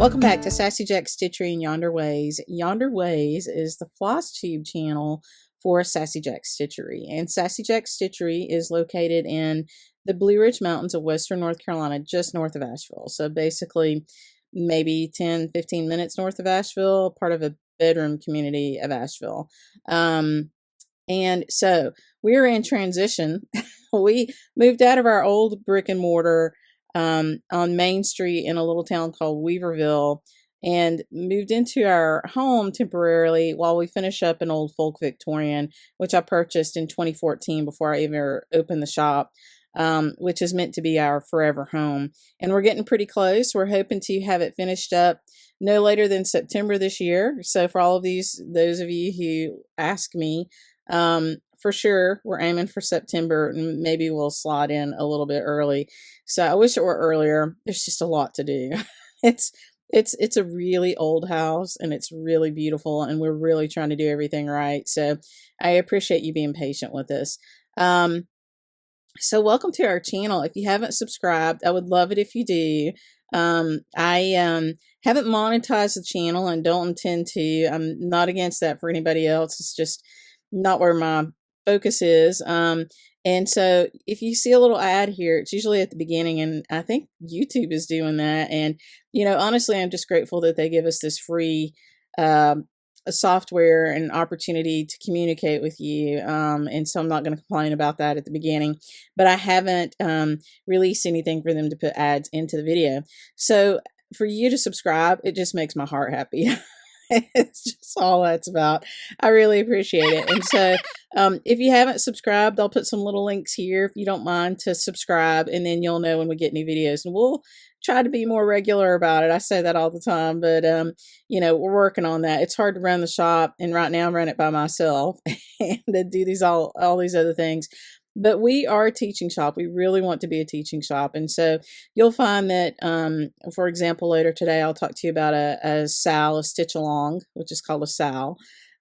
Welcome back to Sassy Stitchery and YonderWays. YonderWays is the FlossTube channel for Sassy Stitchery. And Sassy Stitchery is located in the Blue Ridge Mountains of Western North Carolina, just north of Asheville. So basically maybe 10-15 minutes north of Asheville, part of a bedroom community of Asheville. And so we're in transition. We moved out of our old brick and mortar on Main Street in a little town called Weaverville and moved into our home temporarily while we finish up an old folk Victorian, which I purchased in 2014 before I even opened the shop, which is meant to be our forever home. And we're getting pretty close. We're hoping to have it finished up no later than September this year. So for all of those of you who ask me, for sure, we're aiming for September, and maybe we'll slide in a little bit early. So I wish it were earlier. There's just a lot to do. It's a really old house, and it's really beautiful, and we're really trying to do everything right. So I appreciate you being patient with us. So welcome to our channel. If you haven't subscribed, I would love it if you do. I haven't monetized the channel and don't intend to. I'm not against that for anybody else. It's just not where my focus is. And so if you see a little ad here, it's usually at the beginning, and I think YouTube is doing that. And, you know, honestly, I'm just grateful that they give us this free software and opportunity to communicate with you. And so I'm not going to complain about that at the beginning, but I haven't released anything for them to put ads into the video. So for you to subscribe, it just makes my heart happy. It's just all that's about. I really appreciate it. And so if you haven't subscribed, I'll put some little links here if you don't mind to subscribe, and then you'll know when we get new videos, and we'll try to be more regular about it. I say that all the time, but you know, we're working on that. It's hard to run the shop, and right now I'm running it by myself and to do all these other things. But we are a teaching shop. We really want to be a teaching shop. And so you'll find that, for example, later today, I'll talk to you about a SAL, a stitch along, which is called a SAL,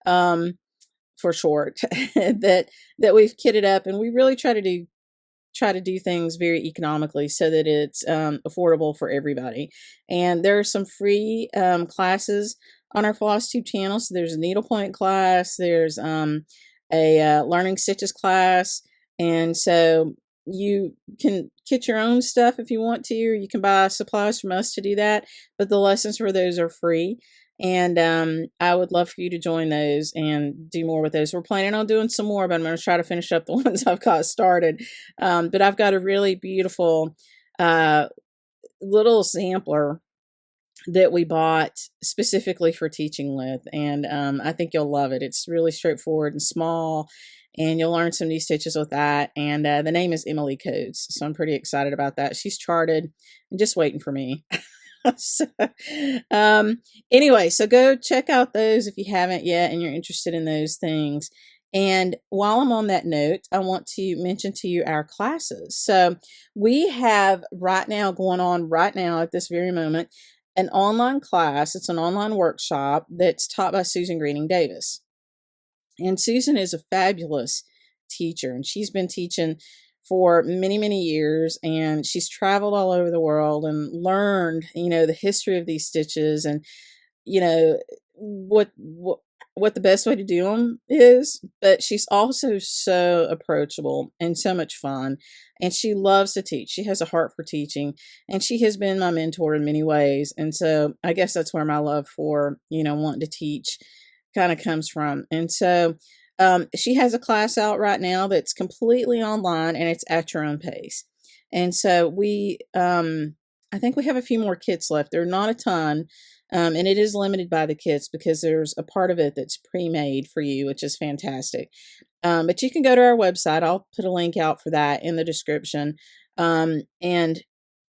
for short, that we've kitted up. And we really try to do things very economically so that it's affordable for everybody. And there are some free classes on our FlossTube channel. So there's a needlepoint class. There's a learning stitches class. And so you can kit your own stuff if you want to, or you can buy supplies from us to do that. But the lessons for those are free. And I would love for you to join those and do more with those. We're planning on doing some more, but I'm going to try to finish up the ones I've got started. But I've got a really beautiful little sampler that we bought specifically for teaching with. And I think you'll love it. It's really straightforward and small, and you'll learn some new stitches with that. And the name is Emily Codes. So I'm pretty excited about that. She's charted and just waiting for me. So, anyway, so go check out those if you haven't yet and you're interested in those things. And while I'm on that note, I want to mention to you our classes. So we have going on right now at this very moment, an online class. It's an online workshop that's taught by Susan Greening Davis. And Susan is a fabulous teacher, and she's been teaching for many, many years, and she's traveled all over the world and learned, you know, the history of these stitches, and, you know, what the best way to do them is. But she's also so approachable and so much fun, and she loves to teach. She has a heart for teaching, and she has been my mentor in many ways. And so I guess that's where my love for, you know, wanting to teach kind of comes from. And so she has a class out right now that's completely online, and it's at your own pace. And so I think we have a few more kits left. There are not a ton, and it is limited by the kits because there's a part of it that's pre-made for you, which is fantastic. But you can go to our website. I'll put a link out for that in the description, and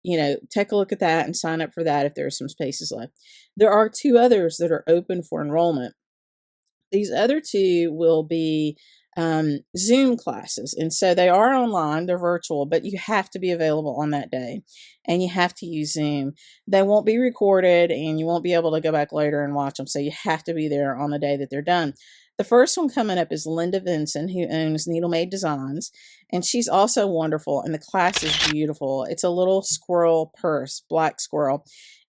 you know, take a look at that and sign up for that if there are some spaces left. There are 2 others that are open for enrollment. These other 2 will be Zoom classes. And so they are online, they're virtual, but you have to be available on that day, and you have to use Zoom. They won't be recorded, and you won't be able to go back later and watch them. So you have to be there on the day that they're done. The first one coming up is Linda Vinson, who owns Needle Made Designs, and she's also wonderful, and the class is beautiful. It's a little squirrel purse, black squirrel.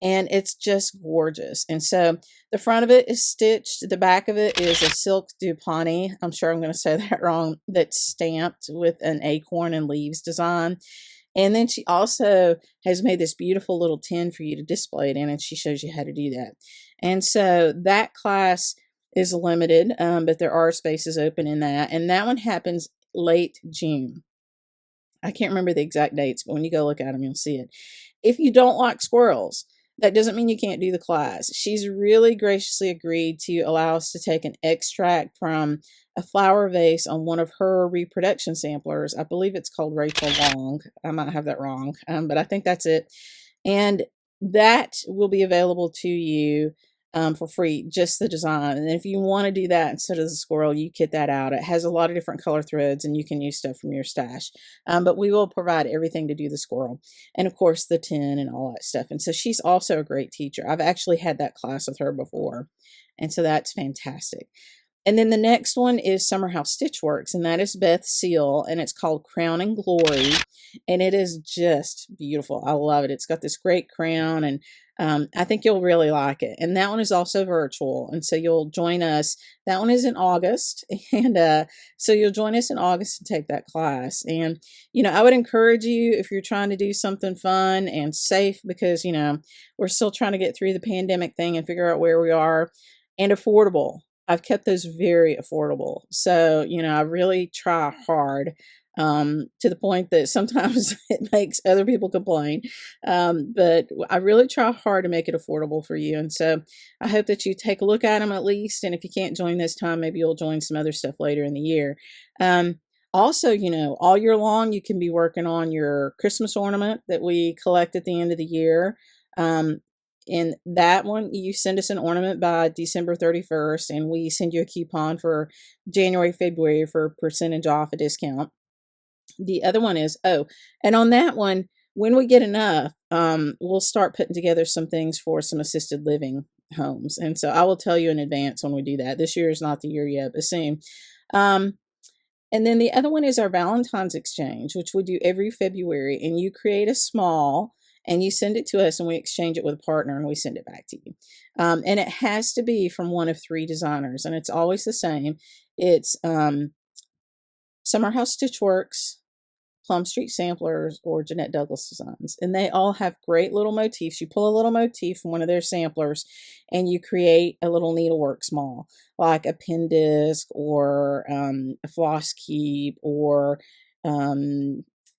and it's just gorgeous. And so the front of it is stitched. The back of it is a silk dupani. I'm sure I'm going to say that wrong. That's stamped with an acorn and leaves design. And then she also has made this beautiful little tin for you to display it in, and she shows you how to do that. And so that class is limited, but there are spaces open in that. And that one happens late June. I can't remember the exact dates, but when you go look at them, you'll see it. If you don't like squirrels, that doesn't mean you can't do the class. She's really graciously agreed to allow us to take an extract from a flower vase on one of her reproduction samplers. I believe it's called Rachel Long. I might have that wrong, but I think that's it. And that will be available to you for free, just the design. And if you want to do that instead of the squirrel, you kit that out. It has a lot of different color threads, and you can use stuff from your stash. But we will provide everything to do the squirrel, and of course the tin and all that stuff. And so she's also a great teacher. I've actually had that class with her before, and so that's fantastic. And then the next one is Summer House Stitchworks, and that is Beth Seal, and it's called Crown and Glory, and it is just beautiful. I love it. It's got this great crown, and I think you'll really like it. And that one is also virtual, and so you'll join us. That one is in August, and so you'll join us in August and take that class. And, I would encourage you, if you're trying to do something fun and safe, because, we're still trying to get through the pandemic thing and figure out where we are, and affordable. I've kept those very affordable. So, I really try hard, to the point that sometimes it makes other people complain. But I really try hard to make it affordable for you. And so I hope that you take a look at them at least. And if you can't join this time, maybe you'll join some other stuff later in the year. Also, all year long, you can be working on your Christmas ornament that we collect at the end of the year. And that one, you send us an ornament by December 31st, and we send you a coupon for January, February for percentage off a discount. The other one is, and on that one, when we get enough, we'll start putting together some things for some assisted living homes. And so I will tell you in advance when we do that. This year is not the year yet, but soon. And then the other one is our Valentine's exchange, which we do every February, and you create a small and you send it to us, and we exchange it with a partner, and we send it back to you. And it has to be from one of 3 designers, and it's always the same. It's Summer House Stitchworks, Plum Street Samplers, or Jeanette Douglas Designs. And they all have great little motifs. You pull a little motif from one of their samplers, and you create a little needlework small, like a pin disc, or a floss keep, or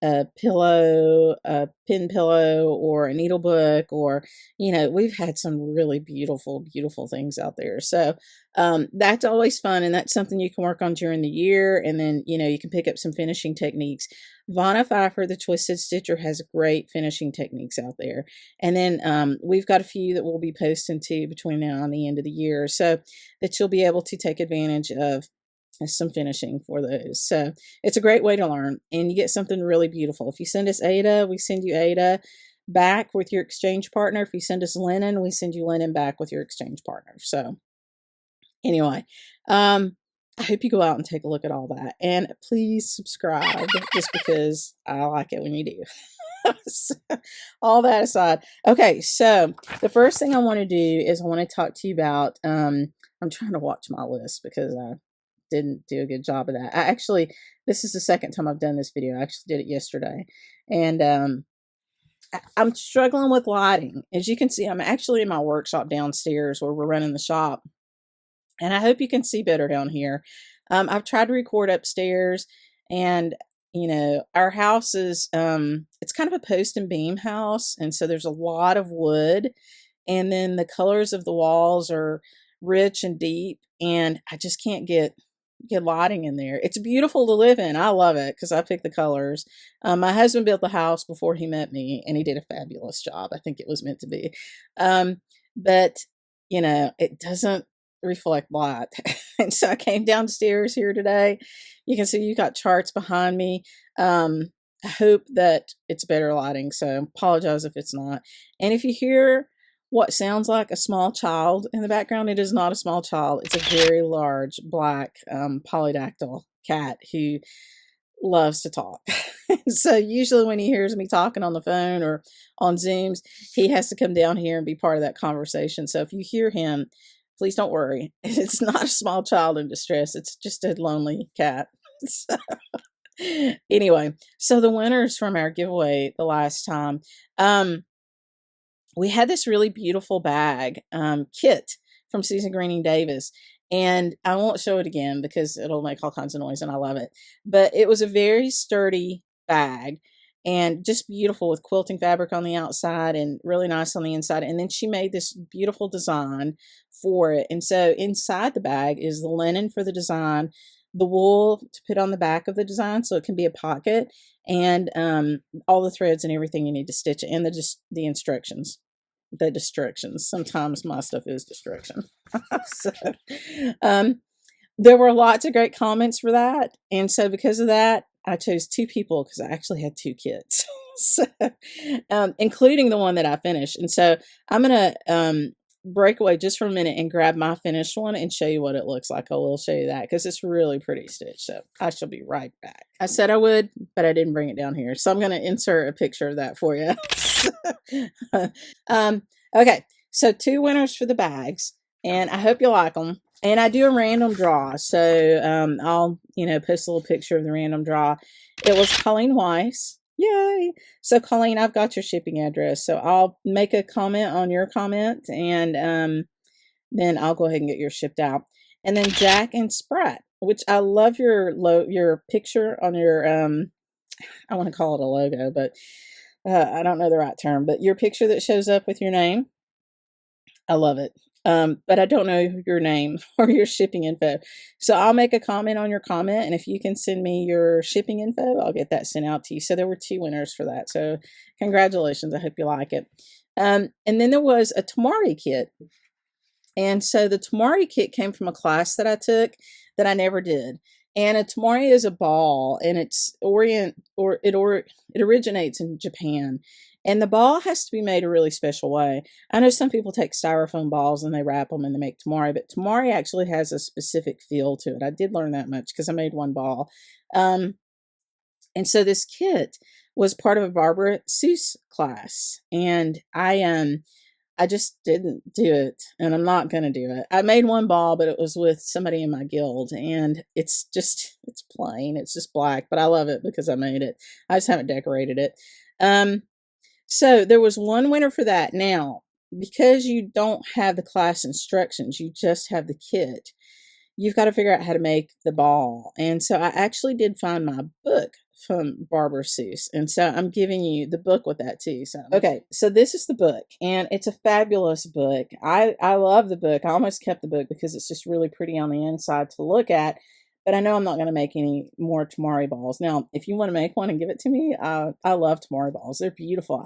a pillow, a pin pillow, or a needle book, or, we've had some really beautiful, beautiful things out there. So that's always fun, and that's something you can work on during the year. And then, you can pick up some finishing techniques. Vonna Pfeiffer, the Twisted Stitcher, has great finishing techniques out there. And then we've got a few that we'll be posting to between now and the end of the year, so that you'll be able to take advantage of some finishing for those. So it's a great way to learn, and you get something really beautiful. If you send us Ada, we send you Ada back with your exchange partner. If you send us linen, we send you linen back with your exchange partner. So anyway, I hope you go out and take a look at all that, and please subscribe, just because I like it when you do. So, all that aside, okay, so the first thing I want to do is I want to talk to you about, I'm trying to watch my list because I didn't do a good job of that. This is the second time I've done this video. I actually did it yesterday, and I'm struggling with lighting. As you can see, I'm actually in my workshop downstairs where we're running the shop, and I hope you can see better down here. I've tried to record upstairs, and our house is it's kind of a post and beam house, and so there's a lot of wood, and then the colors of the walls are rich and deep, and I just can't get lighting in there. It's beautiful to live in. I love it because I picked the colors. My husband built the house before he met me, and he did a fabulous job. I think it was meant to be. But it doesn't reflect light. And so I came downstairs here today. You can see you got charts behind me. I hope that it's better lighting, so apologize if it's not. And if you hear what sounds like a small child in the background, it is not a small child. It's a very large black polydactyl cat who loves to talk. So usually when he hears me talking on the phone or on Zooms, he has to come down here and be part of that conversation. So if you hear him, please don't worry. It's not a small child in distress. It's just a lonely cat. So, anyway, so the winners from our giveaway the last time, we had this really beautiful bag, kit from Susan Greening Davis. And I won't show it again because it'll make all kinds of noise and I love it. But it was a very sturdy bag and just beautiful with quilting fabric on the outside and really nice on the inside. And then she made this beautiful design for it. And so inside the bag is the linen for the design, the wool to put on the back of the design so it can be a pocket, and all the threads and everything you need to stitch it, and the instructions. The destructions. Sometimes my stuff is destruction. So, there were lots of great comments for that. And so because of that, I chose 2 people because I actually had 2 kits. So, including the one that I finished. And so I'm going to break away just for a minute and grab my finished one and show you what it looks like. I will show you that because it's really pretty stitched. So I shall be right back. I said I would, but I didn't bring it down here. So I'm going to insert a picture of that for you. Okay, so 2 winners for the bags, and I hope you like them. And I do a random draw, so I'll post a little picture of the random draw. It was Colleen Weiss. Yay! So Colleen, I've got your shipping address, so I'll make a comment on your comment, and then I'll go ahead and get yours shipped out. And then Jack and Sprat, which I love your picture on your I want to call it a logo, but I don't know the right term, but your picture that shows up with your name, I love it. But I don't know your name or your shipping info. So I'll make a comment on your comment, and if you can send me your shipping info, I'll get that sent out to you. So there were 2 winners for that. So congratulations. I hope you like it. And then there was a Tamari kit. And so the Tamari kit came from a class that I took that I never did. And a Tamari is a ball, and it originates in Japan. And the ball has to be made a really special way. I know some people take styrofoam balls and they wrap them and they make Tamari, but Tamari actually has a specific feel to it. I did learn that much because I made one ball. And so this kit was part of a Barbara Seuss class, and I just didn't do it, and I'm not going to do it. I made one ball, but it was with somebody in my guild, and it's plain. It's just black, but I love it because I made it. I just haven't decorated it. So there was 1 winner for that. Now, because you don't have the class instructions, you just have the kit, you've got to figure out how to make the ball. And so I actually did find my book from Barbara Seuss, and so I'm giving you the book with that too. So okay, so this is the book, and it's a fabulous book. I love the book. I almost kept the book because it's just really pretty on the inside to look at, but I know I'm not going to make any more Tamari balls. Now, if you want to make one and give it to me, I love Tamari balls. They're beautiful.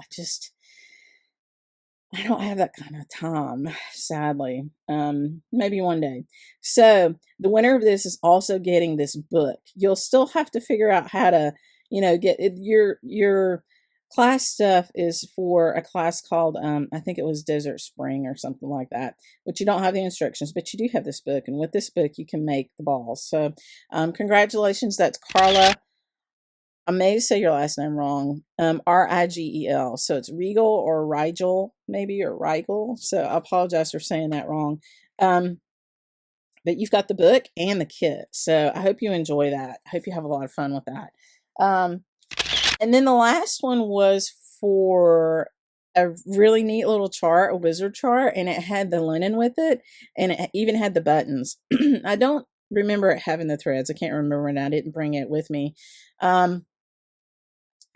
I don't have that kind of time, sadly. Maybe one day. So the winner of this is also getting this book. You'll still have to figure out how to, get it. Your class stuff is for a class called, I think it was Desert Spring or something like that, which you don't have the instructions, but you do have this book. And with this book, you can make the balls. So congratulations. That's Carla. I may say your last name wrong. Rigel. So it's Regal or Rigel, maybe, or Rigel. So I apologize for saying that wrong. But you've got the book and the kit. So I hope you enjoy that. I hope you have a lot of fun with that. And then the last one was for a really neat little chart, a wizard chart, and it had the linen with it, and it even had the buttons. I don't remember it having the threads. I can't remember, and I didn't bring it with me. But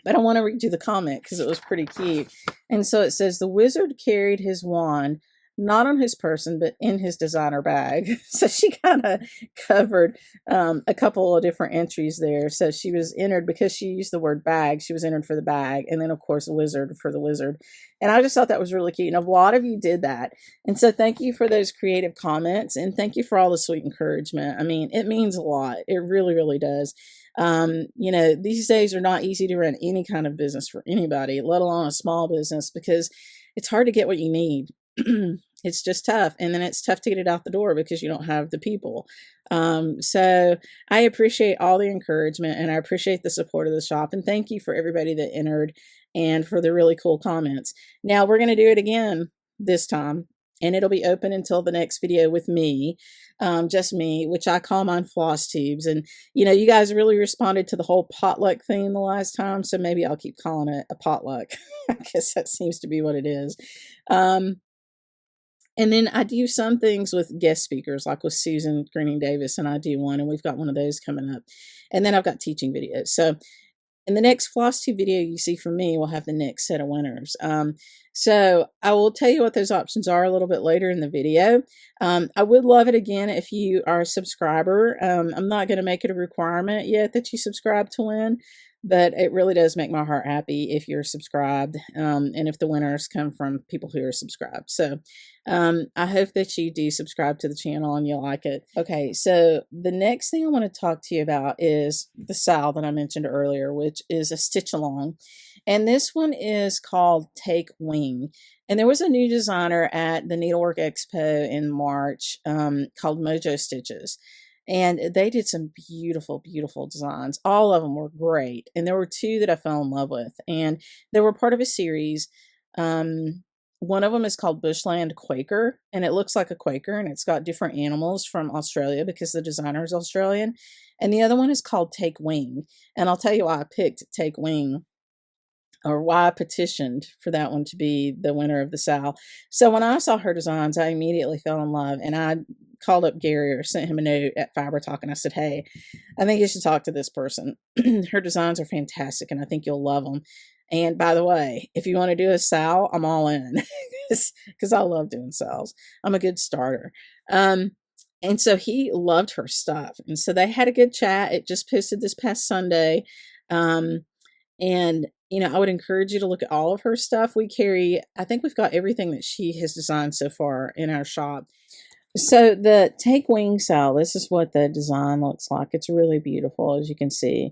I want to read you the comment because it was pretty cute. And so it says, the wizard carried his wand, not on his person, but in his designer bag. So she kind of covered a couple of different entries there. So she was entered, because she used the word bag, she was entered for the bag. And then, of course, wizard for the wizard. And I just thought that was really cute. And a lot of you did that. And so thank you for those creative comments. And thank you for all the sweet encouragement. I mean, it means a lot. It really, really does. These days are not easy to run any kind of business for anybody, let alone a small business, because it's hard to get what you need. it's just tough. And then it's tough to get it out the door because you don't have the people. So I appreciate all the encouragement, and I appreciate the support of the shop. And thank you for everybody that entered and for the really cool comments. Now we're going to do it again this time, and it'll be open until the next video with me, just me, which I call mine FlossTubes. And, you know, you guys really responded to the whole potluck theme the last time, so maybe I'll keep calling it a potluck. I guess that seems to be what it is. And then I do some things with guest speakers, like with Susan Greening Davis, and I do one, and we've got one of those coming up. And then I've got teaching videos. So in the next FlossTube video you see from me, we'll have the next set of winners. So I will tell you what those options are a little bit later in the video. I would love it again if you are a subscriber. I'm not going to make it a requirement yet that you subscribe to win, but it really does make my heart happy if you're subscribed, and if the winners come from people who are subscribed. So I hope that you do subscribe to the channel and you'll like it. Okay, so the next thing I want to talk to you about is the SAL that I mentioned earlier, which is a stitch along. And this one is called Take Wing. And there was a new designer at the Needlework Expo in March called Mojo Stitches. And they did some beautiful, beautiful designs. All of them were great. And there were two that I fell in love with. And they were part of a series. One of them is called Bushland Quaker. And it looks like a Quaker. And it's got different animals from Australia because the designer is Australian. And the other one is called Take Wing. And I'll tell you why I picked Take Wing, or why I petitioned for that one to be the winner of the SAL. So when I saw her designs, I immediately fell in love, and I called up Gary, or sent him a note at Fiber Talk, and I said, hey, I think you should talk to this person. Her designs are fantastic, and I think you'll love them. And by the way, if you want to do a SAL, I'm all in, because I love doing SALs. I'm a good starter. And so he loved her stuff. And so they had a good chat. It just posted this past Sunday. And, you know, I would encourage you to look at all of her stuff. We carry, I think we've got everything that she has designed so far in our shop. So the Take Wing SAL, this is what the design looks like. It's really beautiful, as you can see.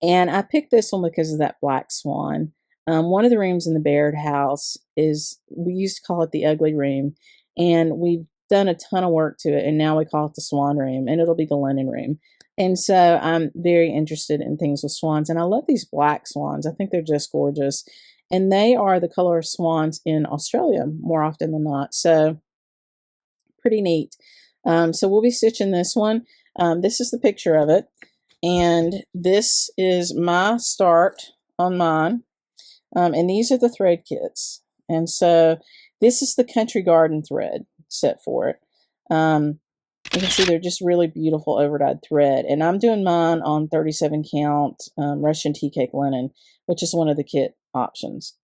And I picked this one because of that black swan. One of the rooms in the Baird house is, we used to call it the ugly room. And we've done a ton of work to it. And now we call it the swan room. And it'll be the linen room. And so I'm very interested in things with swans. And I love these black swans. I think they're just gorgeous. And they are the color of swans in Australia more often than not. So pretty neat. So we'll be stitching this one. This is the picture of it. And this is my start on mine. And these are the thread kits. And so this is the Country Garden thread set for it. You can see they're just really beautiful overdyed thread. And I'm doing mine on 37 count Russian tea cake linen, which is one of the kit options.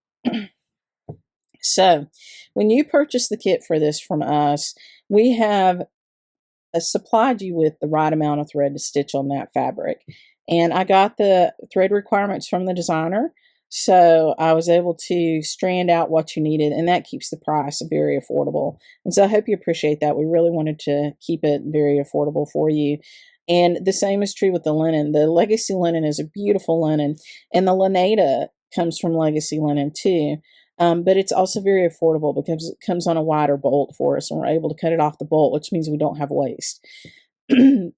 So when you purchase the kit for this from us, we have supplied you with the right amount of thread to stitch on that fabric. And I got the thread requirements from the designer. So I was able to strand out what you needed, and that keeps the price very affordable. And so I hope you appreciate that. We really wanted to keep it very affordable for you. And the same is true with the linen. The Legacy linen is a beautiful linen, and the Laneta comes from Legacy linen too. But it's also very affordable because it comes on a wider bolt for us, and we're able to cut it off the bolt, which means we don't have waste.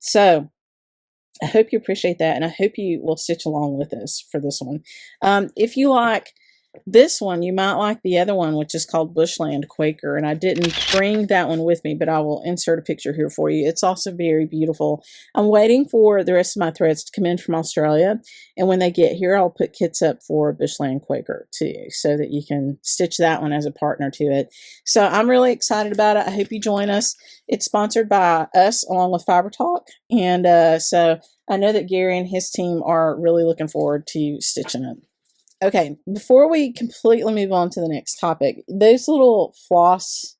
So I hope you appreciate that, and I hope you will stitch along with us for this one. If you like this one, you might like the other one, which is called Bushland Quaker, and I didn't bring that one with me, but I will insert a picture here for you. It's also very beautiful. I'm waiting for the rest of my threads to come in from Australia, and when they get here, I'll put kits up for Bushland Quaker too, so that you can stitch that one as a partner to it. So I'm really excited about it. I hope you join us. It's sponsored by us along with Fiber Talk, and so I know that Gary and his team are really looking forward to stitching it. Okay, before we completely move on to the next topic, those little floss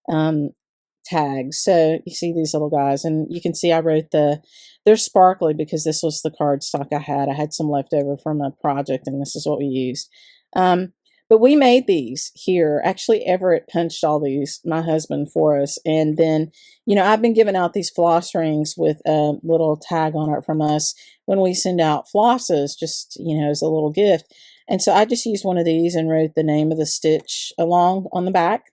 tags. So you see these little guys, and you can see I wrote they're sparkly because this was the cardstock I had. I had some left over from a project, and this is what we used. But we made these here. Actually, Everett punched all these, my husband, for us. And then, you know, I've been giving out these floss rings with a little tag on it from us when we send out flosses, just, you know, as a little gift. And so I just used one of these and wrote the name of the stitch along on the back.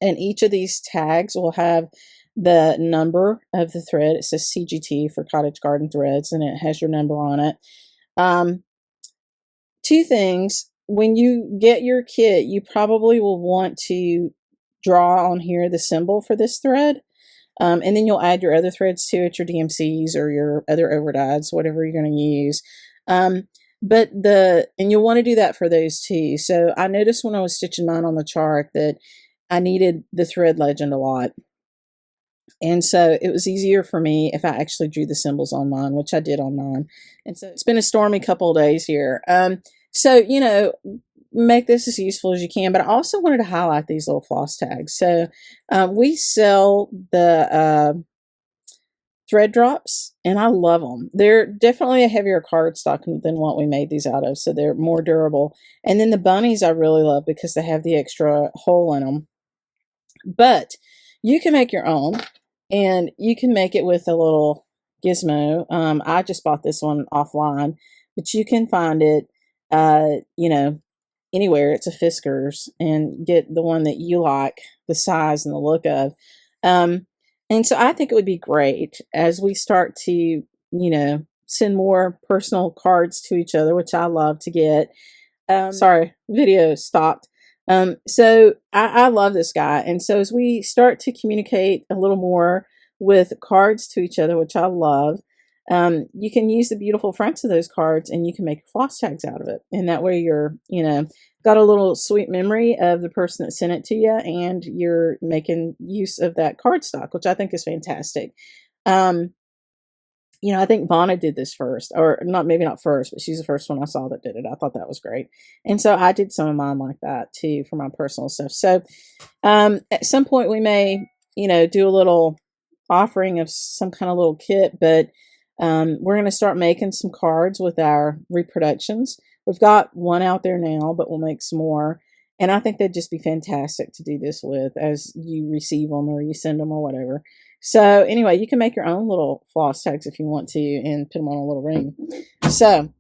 And each of these tags will have the number of the thread. It says CGT for Cottage Garden Threads, and it has your number on it. Two things. When you get your kit, you probably will want to draw on here the symbol for this thread. And then you'll add your other threads to it, your DMCs or your other overdyes, whatever you're going to use. And you'll want to do that for those too. So I noticed when I was stitching mine on the chart that I needed the thread legend a lot. And so it was easier for me if I actually drew the symbols on mine, which I did on mine. And so it's been a stormy couple of days here. So, you know, make this as useful as you can. But I also wanted to highlight these little floss tags. So we sell the thread drops, and I love them. They're definitely a heavier cardstock than what we made these out of, so they're more durable. And then the bunnies I really love because they have the extra hole in them. But you can make your own, and you can make it with a little gizmo. I just bought this one offline, but you can find it, you know, anywhere. It's a Fisker's, and get the one that you like, the size and the look of. And so I think it would be great as we start to, you know, send more personal cards to each other, which I love to get. Sorry, video stopped. So I love this guy. And so as we start to communicate a little more with cards to each other, which I love, you can use the beautiful fronts of those cards and you can make floss tags out of it. And that way you're, you know, got a little sweet memory of the person that sent it to you, and you're making use of that cardstock, which I think is fantastic. You know, I think Vonna did this first, or not, maybe not first, but she's the first one I saw that did it. I thought that was great. And so I did some of mine like that too for my personal stuff. So at some point we may, you know, do a little offering of some kind of little kit, but we're going to start making some cards with our reproductions. We've got one out there now, but we'll make some more. And I think they'd just be fantastic to do this with as you receive them or you send them or whatever. So anyway, you can make your own little floss tags if you want to and put them on a little ring. So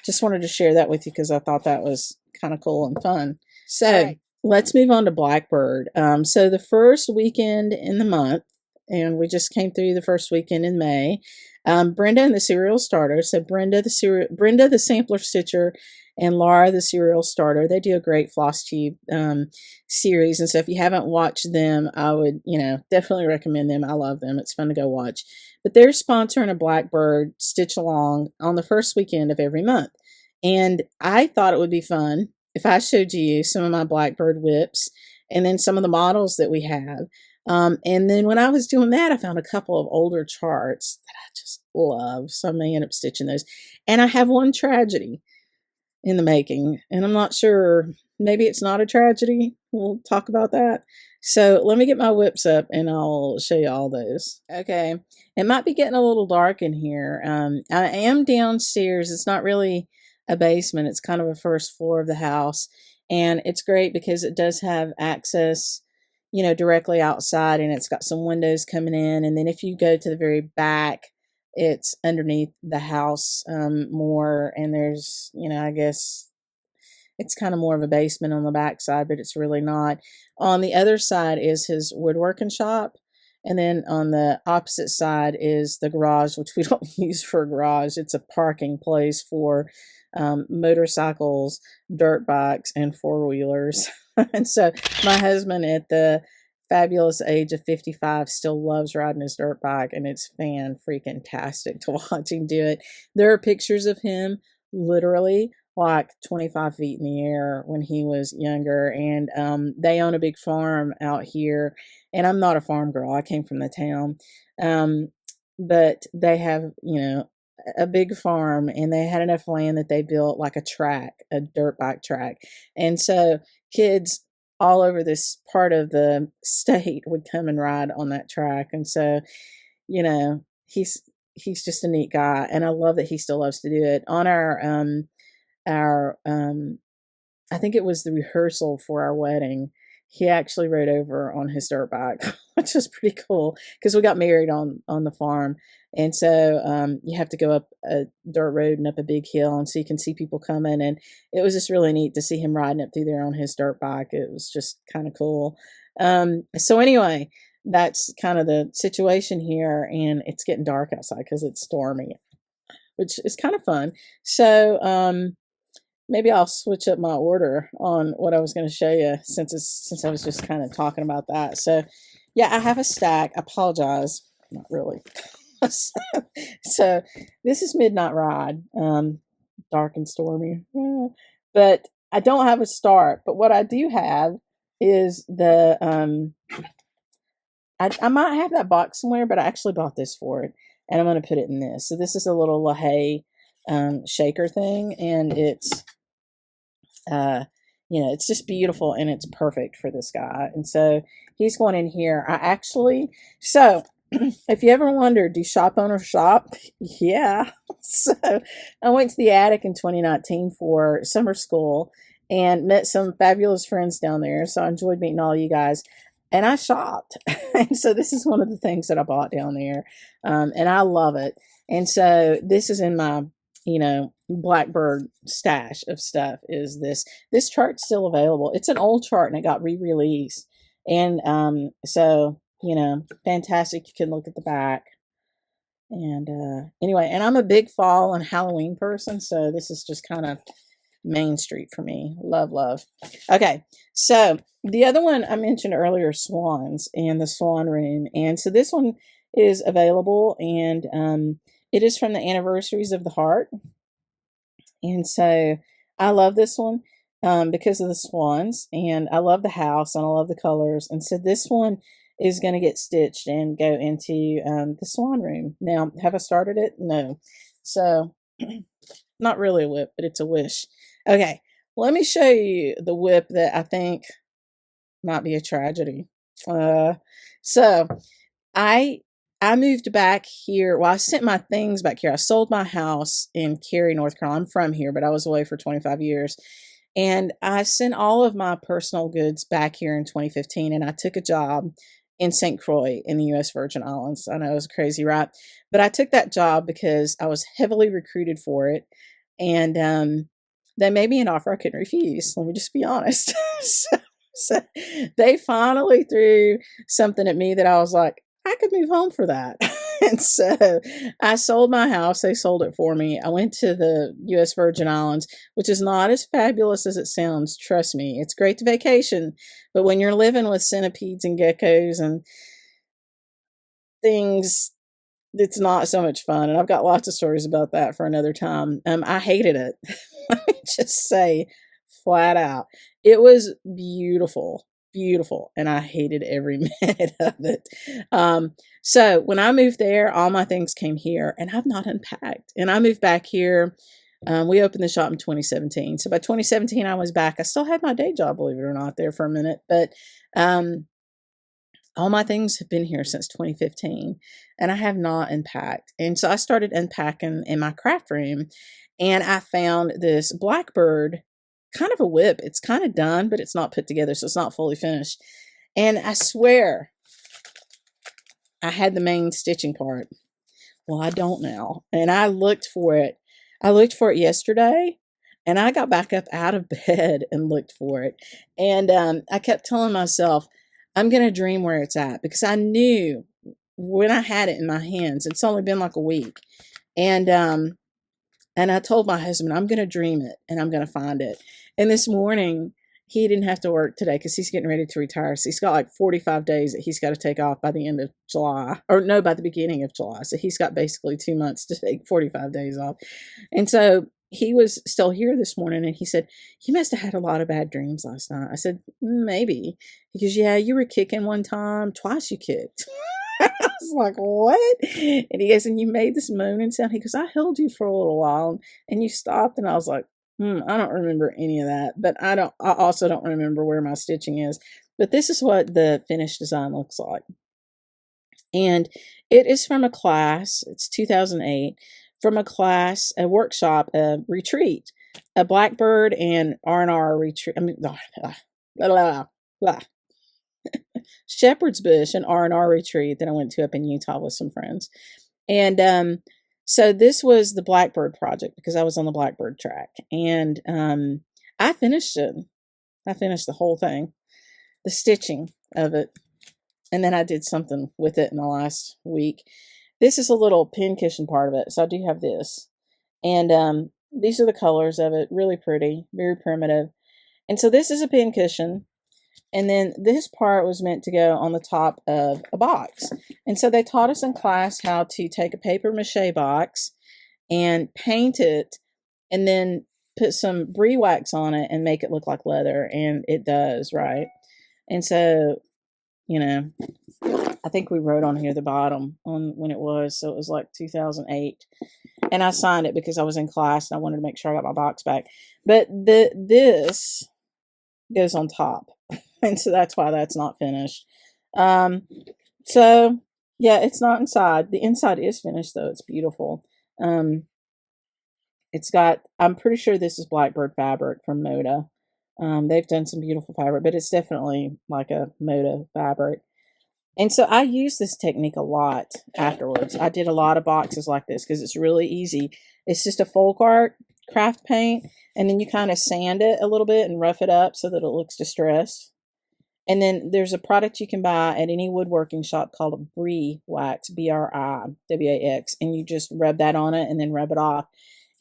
just wanted to share that with you because I thought that was kind of cool and fun. So let's move on to Blackbird. So the first weekend in the month, and we just came through the first weekend in May, Brenda and the Serial Starter. So Brenda the Sampler Stitcher, and Laura the Serial Starter. They do a great FlossTube series. And so if you haven't watched them, I would, you know, definitely recommend them. I love them. It's fun to go watch. But they're sponsoring a Blackbird Stitch Along on the first weekend of every month. And I thought it would be fun if I showed you some of my Blackbird whips and then some of the models that we have. And then when I was doing that, I found a couple of older charts that I just love. So I may end up stitching those. And I have one tragedy in the making, and I'm not sure, maybe it's not a tragedy. We'll talk about that. So let me get my whips up and I'll show you all those. Okay, it might be getting a little dark in here. I am downstairs. It's not really a basement. It's kind of a first floor of the house, and it's great because it does have access, you know, directly outside, and it's got some windows coming in. And then if you go to the very back, it's underneath the house more, and there's, you know, I guess it's kind of more of a basement on the back side, but it's really not. On the other side is his woodworking shop, and then on the opposite side is the garage, which we don't use for a garage. It's a parking place for motorcycles, dirt bikes, and four-wheelers. And so my husband, at the fabulous age of 55, still loves riding his dirt bike, and it's fan-freaking-tastic to watch him do it. There are pictures of him literally like 25 feet in the air when he was younger, and they own a big farm out here, and I'm not a farm girl. I came from the town, but they have, you know, a big farm, and they had enough land that they built like a track, a dirt bike track. And so kids all over this part of the state would come and ride on that track. And so, you know, he's just a neat guy, and I love that he still loves to do it. On our I think it was the rehearsal for our wedding, he actually rode over on his dirt bike, which was pretty cool because we got married on the farm. And so you have to go up a dirt road and up a big hill, and so you can see people coming. And it was just really neat to see him riding up through there on his dirt bike. It was just kind of cool. So anyway, that's kind of the situation here, and it's getting dark outside because it's stormy, which is kind of fun. So maybe I'll switch up my order on what I was going to show you since I was just kind of talking about that. So yeah, I have a stack. I apologize, not really. So this is Midnight Ride, dark and stormy, but I don't have a start. But what I do have is the I might have that box somewhere, but I actually bought this for it, and I'm going to put it in this. So this is a little LaHaye shaker thing, and it's you know, it's just beautiful, and it's perfect for this guy. And so he's going in here. So if you ever wondered, do shop owners shop? Yeah. So I went to the attic in 2019 for summer school and met some fabulous friends down there. So I enjoyed meeting all you guys. And I shopped. And so this is one of the things that I bought down there. And I love it. And so this is in my, you know, Blackbird stash of stuff. Is this chart's still available. It's an old chart, and it got re-released. And so, you know, fantastic. You can look at the back. And anyway, and I'm a big fall and Halloween person, so this is just kind of Main Street for me. Love, love. Okay, so the other one I mentioned earlier, swans and the swan room. And so this one is available, and it is from the Anniversaries of the Heart. And so I love this one because of the swans, and I love the house, and I love the colors. And so this one is going to get stitched and go into the swan room. Now, have I started it? No. So not really a whip, but it's a wish. Okay, let me show you the whip that I think might be a tragedy. So I moved back here. Well, I sent my things back here. I sold my house in Cary, North Carolina. I'm from here, but I was away for 25 years. And I sent all of my personal goods back here in 2015, and I took a job in St. Croix in the U.S. Virgin Islands. I know it was crazy, right? But I took that job because I was heavily recruited for it. And they made me an offer I couldn't refuse. Let me just be honest. So they finally threw something at me that I was like, I could move home for that. And so I sold my house. They sold it for me. I went to the U.S. Virgin Islands, which is not as fabulous as it sounds. Trust me, it's great to vacation. But when you're living with centipedes and geckos and things, it's not so much fun. And I've got lots of stories about that for another time. I hated it. Let me just say flat out. It was beautiful. Beautiful, and I hated every minute of it. So when I moved there, all my things came here, and I've not unpacked. And I moved back here. We opened the shop in 2017. So by 2017, I was back. I still had my day job, believe it or not, there for a minute. But all my things have been here since 2015, and I have not unpacked. And so I started unpacking in my craft room, and I found this Blackbird, kind of a whip. It's kind of done, but it's not put together, so it's not fully finished. And I swear I had the main stitching part. Well, I don't now. And I looked for it. I looked for it yesterday, and I got back up out of bed and looked for it. And I kept telling myself, I'm going to dream where it's at, because I knew when I had it in my hands. It's only been like a week. And I told my husband, I'm going to dream it, and I'm going to find it. And this morning, he didn't have to work today because he's getting ready to retire. So he's got like 45 days that he's got to take off by the end of July. Or no, by the beginning of July. So he's got basically 2 months to take 45 days off. And so he was still here this morning, and he said, you must have had a lot of bad dreams last night. I said, maybe. He goes, yeah, you were kicking one time. Twice you kicked. I was like, what? And he goes, and you made this moaning sound. He goes, I held you for a little while, and you stopped. And I was like, I don't remember any of that. But I also don't remember where my stitching is. But this is what the finished design looks like. And it is from a class. It's 2008. From a class, a workshop, a retreat, a Blackbird and R&R retreat. I mean, Shepherd's Bush and R&R retreat that I went to up in Utah with some friends. And so this was the Blackbird project, because I was on the Blackbird track. And I finished it. I finished the whole thing. The stitching. of it. And then I did something with it in the last week. This is a little pincushion part of it. So I do have this. And these are the colors of it. Really pretty. Very primitive. And so this is a pincushion. And then this part was meant to go on the top of a box. And so they taught us in class how to take a paper mache box and paint it and then put some brie wax on it and make it look like leather. And it does, right? And so, you know, I think we wrote on here the bottom on when it was. So it was like 2008. And I signed it because I was in class and I wanted to make sure I got my box back. But this goes on top. And so that's why that's not finished. So yeah, it's not inside. The inside is finished though. It's beautiful. It's got, I'm pretty sure this is Blackbird fabric from Moda. They've done some beautiful fabric, but it's definitely like a Moda fabric. And so I use this technique a lot afterwards. I did a lot of boxes like this because it's really easy. It's just a folk art craft paint, and then you kind of sand it a little bit and rough it up so that it looks distressed. And then there's a product you can buy at any woodworking shop called a brie wax, BRIWAX, and you just rub that on it and then rub it off.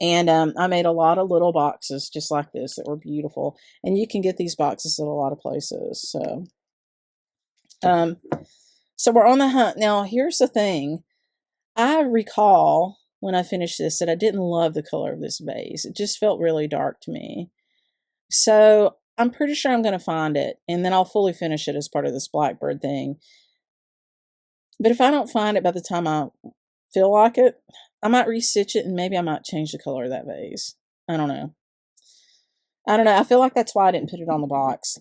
And I made a lot of little boxes just like this that were beautiful. And you can get these boxes at a lot of places. So we're on the hunt. Now, here's the thing. I recall when I finished this that I didn't love the color of this vase. It just felt really dark to me. So I'm pretty sure I'm going to find it, and then I'll fully finish it as part of this Blackbird thing. But if I don't find it by the time I feel like it, I might restitch it, and maybe I might change the color of that vase. I don't know. I feel like that's why I didn't put it on the box.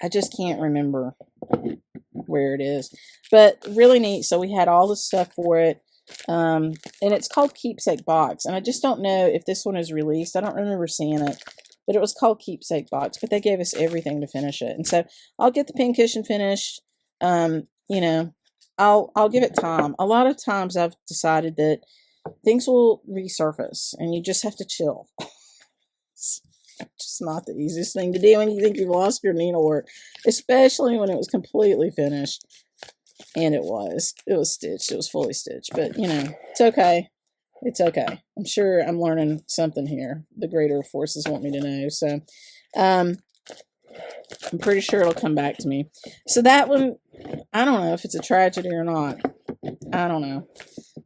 I just can't remember where it is. But really neat. So we had all the stuff for it. And it's called Keepsake Box. And I just don't know if this one is released. I don't remember seeing it. But it was called Keepsake Box. But they gave us everything to finish it. And so I'll get the pincushion finished. You know, I'll give it time. A lot of times I've decided that things will resurface. And you just have to chill. It's just not the easiest thing to do when you think you've lost your needlework. Especially when it was completely finished. And it was stitched. It was fully stitched. But, you know, it's okay. It's okay. I'm sure I'm learning something here. The greater forces want me to know. So, I'm pretty sure it'll come back to me. So that one, I don't know if it's a tragedy or not. I don't know.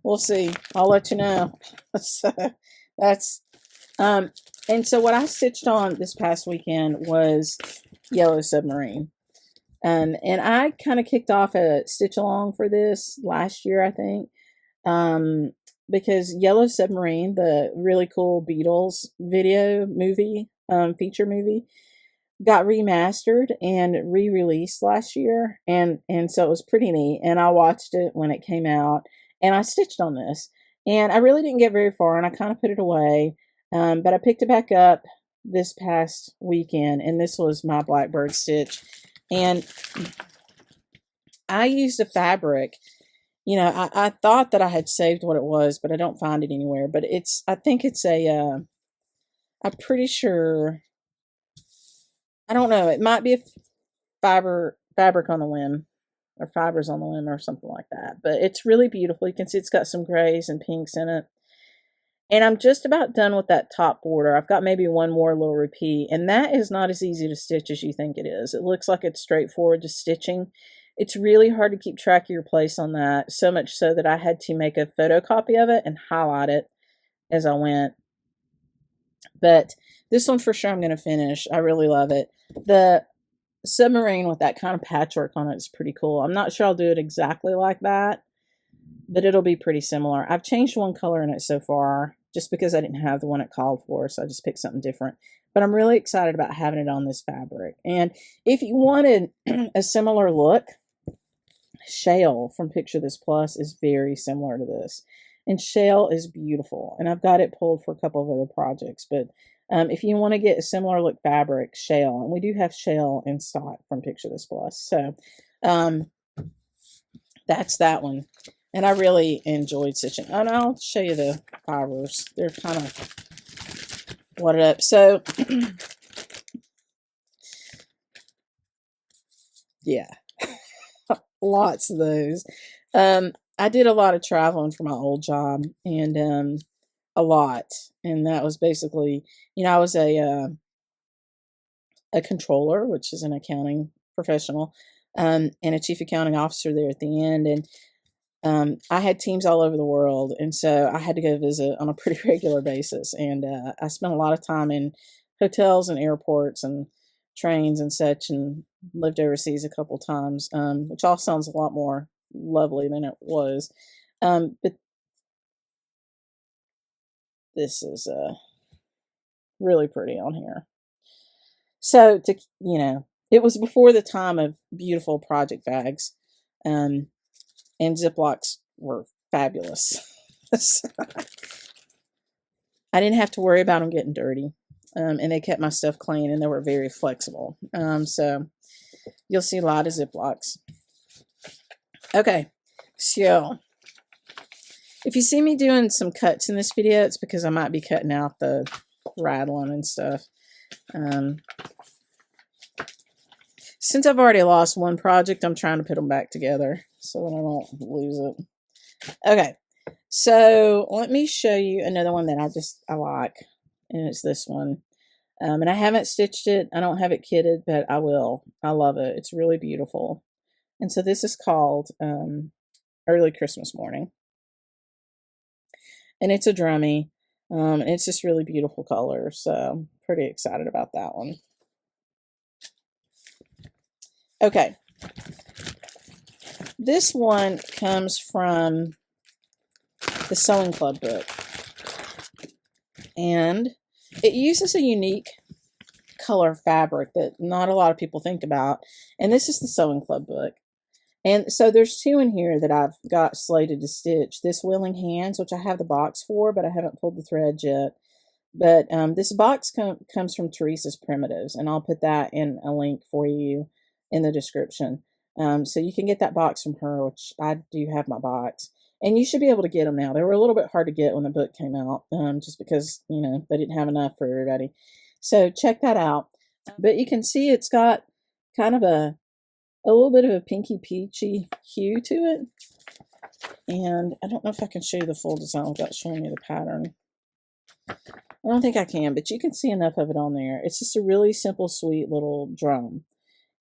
We'll see. I'll let you know. So that's, and so what I stitched on this past weekend was Yellow Submarine. And I kind of kicked off a stitch along for this last year, I think. Because Yellow Submarine, the really cool Beatles video movie, feature movie, got remastered and re-released last year. And so it was pretty neat. And I watched it when it came out. And I stitched on this. And I really didn't get very far. And I kind of put it away. But I picked it back up this past weekend. And this was my Blackbird stitch. And I used a fabric, you know, I thought that I had saved what it was, but I don't find it anywhere. But I think it's I'm pretty sure, I don't know, it might be a fabric on the limb, or fibers on the limb or something like that. But it's really beautiful. You can see it's got some grays and pinks in it. And I'm just about done with that top border. I've got maybe one more little repeat. And that is not as easy to stitch as you think it is. It looks like it's straightforward to stitching. It's really hard to keep track of your place on that. So much so that I had to make a photocopy of it and highlight it as I went. But this one for sure I'm going to finish. I really love it. The submarine with that kind of patchwork on it is pretty cool. I'm not sure I'll do it exactly like that, but it'll be pretty similar. I've changed one color in it so far, just because I didn't have the one it called for, so I just picked something different. But I'm really excited about having it on this fabric. And if you wanted a similar look, Shale from Picture This Plus is very similar to this. And Shale is beautiful. And I've got it pulled for a couple of other projects. But if you want to get a similar look fabric, Shale. And we do have Shale in stock from Picture This Plus. So that's that one. And I really enjoyed stitching. And I'll show you the fibers. They're kind of wadded up. So, yeah, lots of those. I did a lot of traveling for my old job, and a lot, and that was basically, I was a controller, which is an accounting professional, and a chief accounting officer there at the end, and I had teams all over the world, and so I had to go visit on a pretty regular basis, and I spent a lot of time in hotels and airports and trains and such, and lived overseas a couple times, which all sounds a lot more lovely than it was. But this is really pretty on here. So it was before the time of beautiful project bags, and Ziplocs were fabulous. I didn't have to worry about them getting dirty, and they kept my stuff clean, and they were very flexible. So you'll see a lot of Ziplocs. Okay, so if you see me doing some cuts in this video, it's because I might be cutting out the rattling and stuff. Since I've already lost one project, I'm trying to put them back together so that I don't lose it. Okay, so let me show you another one that I like, and it's this one. And I haven't stitched it. I don't have it kitted, but I will. I love it. It's really beautiful. And so this is called Early Christmas Morning. And it's a drummy. And it's just really beautiful color. So I'm pretty excited about that one. Okay. This one comes from the Sewing Club book. And it uses a unique color fabric that not a lot of people think about. And this is the Sewing Club book. And so there's two in here that I've got slated to stitch. This Willing Hands, which I have the box for, but I haven't pulled the thread yet. But this box comes from Teresa's Primitives, and I'll put that in a link for you in the description. So you can get that box from her, which I do have my box. And you should be able to get them now. They were a little bit hard to get when the book came out, just because, they didn't have enough for everybody. So check that out. But you can see it's got kind of a little bit of a pinky peachy hue to it. And I don't know if I can show you the full design without showing you the pattern. I don't think I can, but you can see enough of it on there. It's just a really simple, sweet little drum.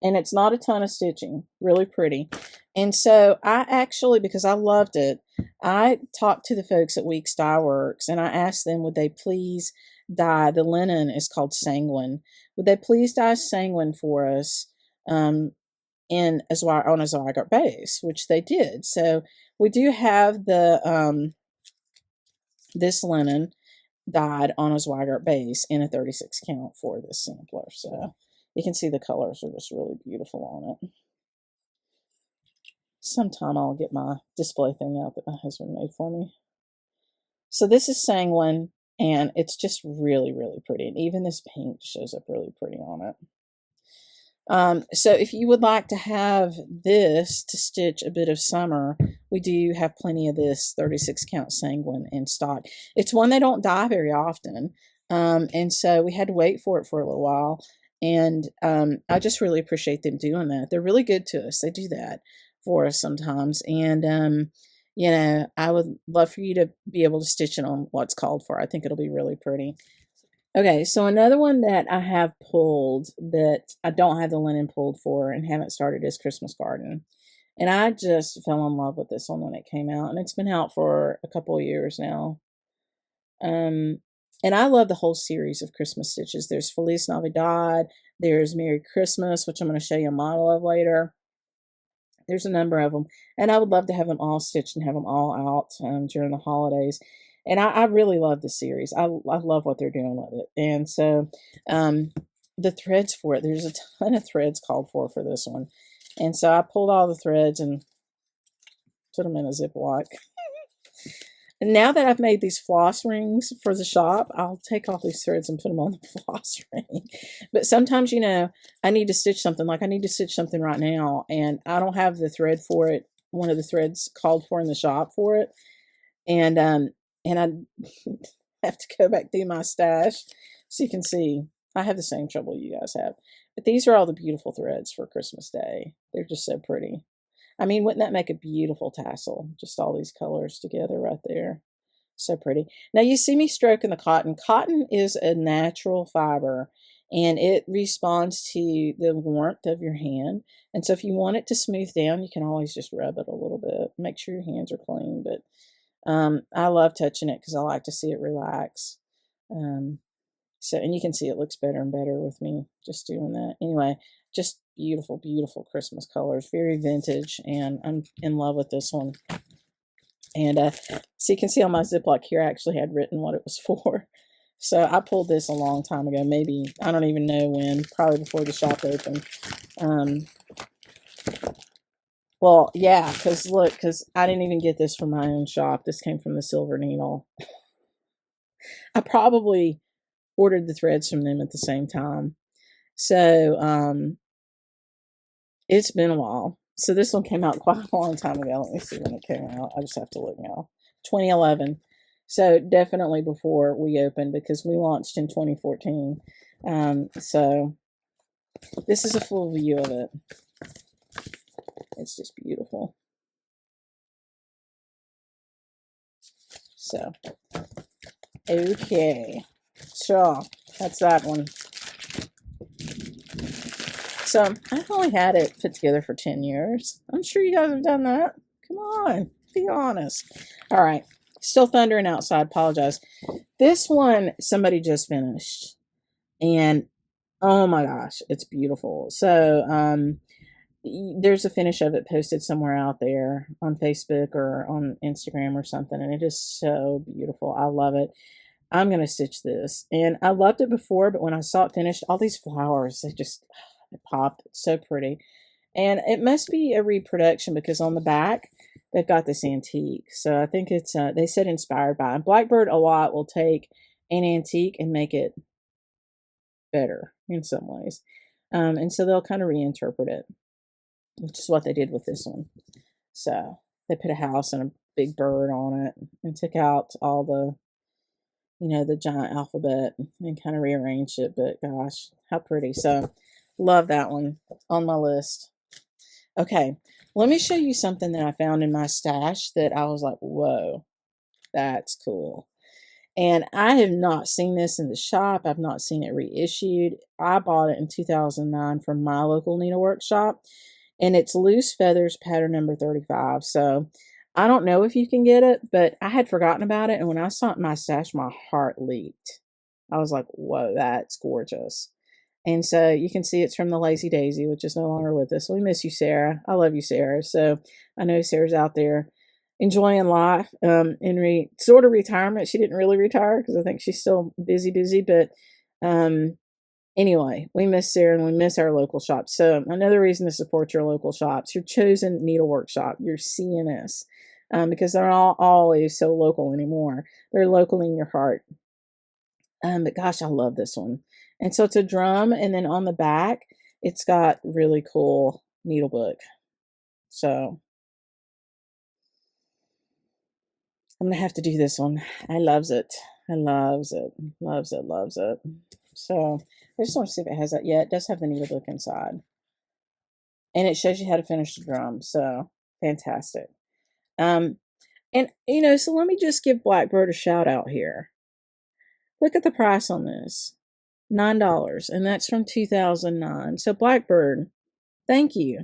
And it's not a ton of stitching. Really pretty. And so I actually, because I loved it, I talked to the folks at Weeks Dye Works, and I asked them, would they please dye, the linen is called Sanguine, would they please dye Sanguine for us on a Zweigart base, which they did. So we do have the this linen dyed on a Zweigart base in a 36 count for this sampler. So you can see the colors are just really beautiful on it. Sometime I'll get my display thing out that my husband made for me. So this is Sanguine, and it's just really, really pretty. And even this pink shows up really pretty on it. So if you would like to have this to stitch a bit of summer, we do have plenty of this 36 count Sanguine in stock. It's one they don't dye very often. And so we had to wait for it for a little while. And I just really appreciate them doing that. They're really good to us. They do that for us sometimes. And, I would love for you to be able to stitch it on what's called for. I think it'll be really pretty. Okay, so another one that I have pulled that I don't have the linen pulled for and haven't started is Christmas Garden. And I just fell in love with this one when it came out. And it's been out for a couple of years now. And I love the whole series of Christmas stitches. There's Feliz Navidad. There's Merry Christmas, which I'm going to show you a model of later. There's a number of them. And I would love to have them all stitched and have them all out during the holidays. And I really love the series. I love what they're doing with it. And so the threads for it, there's a ton of threads called for this one. And so I pulled all the threads and put them in a Ziploc. And now that I've made these floss rings for the shop, I'll take all these threads and put them on the floss ring. But sometimes, I need to stitch something. Like I need to stitch something right now, and I don't have the thread for it. One of the threads called for in the shop for it. And I have to go back through my stash so you can see I have the same trouble you guys have. But these are all the beautiful threads for Christmas Day. They're just so pretty. I mean, wouldn't that make a beautiful tassel? Just all these colors together right there. So pretty. Now you see me stroking the cotton. Cotton is a natural fiber and it responds to the warmth of your hand. And so if you want it to smooth down, you can always just rub it a little bit. Make sure your hands are clean. But I love touching it because I like to see it relax. So, and you can see it looks better and better with me just doing that. Anyway, just beautiful, beautiful Christmas colors. Very vintage, and I'm in love with this one. And so you can see on my Ziploc here, I actually had written what it was for. So I pulled this a long time ago, maybe, I don't even know when, probably before the shop opened. Well, yeah, because look, because I didn't even get this from my own shop. This came from the Silver Needle. I probably ordered the threads from them at the same time. So it's been a while. So this one came out quite a long time ago. Let me see when it came out. I just have to look now. 2011. So definitely before we opened because we launched in 2014. So this is a full view of it. It's just beautiful. So, okay. So that's that one. So I've only had it put together for 10 years. I'm sure you guys have done that. Come on, be honest. All right, still thundering outside. Apologize. This one somebody just finished, and oh my gosh, it's beautiful. So there's a finish of it posted somewhere out there on Facebook or on Instagram or something, and it is so beautiful. I love it. I'm gonna stitch this, and I loved it before, but when I saw it finished, all these flowers, they just it popped. It's so pretty. And it must be a reproduction because on the back, they've got this antique. So I think it's, they said inspired by. Blackbird a lot will take an antique and make it better in some ways. And so they'll kind of reinterpret it, which is what they did with this one. So they put a house and a big bird on it and took out all the, you know, the giant alphabet and kind of rearranged it. But gosh, how pretty. So love that one on my list. Okay, let me show you something that I found in my stash that I was like, whoa, that's cool. And I have not seen this in the shop. I've not seen it reissued. I bought it in 2009 from my local needlework shop. And it's Loose Feathers pattern number 35. So I don't know if you can get it, but I had forgotten about it. And when I saw it in my stash, my heart leaped. I was like, whoa, that's gorgeous. And so you can see it's from the Lazy Daisy, which is no longer with us. We miss you, Sarah. I love you, Sarah. So I know Sarah's out there enjoying life in sort of retirement. She didn't really retire because I think she's still busy. But anyway, we miss Sarah and we miss our local shops. So another reason to support your local shops, your chosen needlework shop, your CNS, because they're not always so local anymore. They're local in your heart. But gosh, I love this one. And so it's a drum, and then on the back, it's got really cool needle book. So I'm going to have to do this one. I loves it. I loves it. Loves it. Loves it. So I just want to see if it has that. Yeah, it does have the needle book inside. And it shows you how to finish the drum. So fantastic. And, you know, so let me just give Blackbird a shout out here. Look at the price on this. $9, and that's from 2009. So Blackbird, thank you.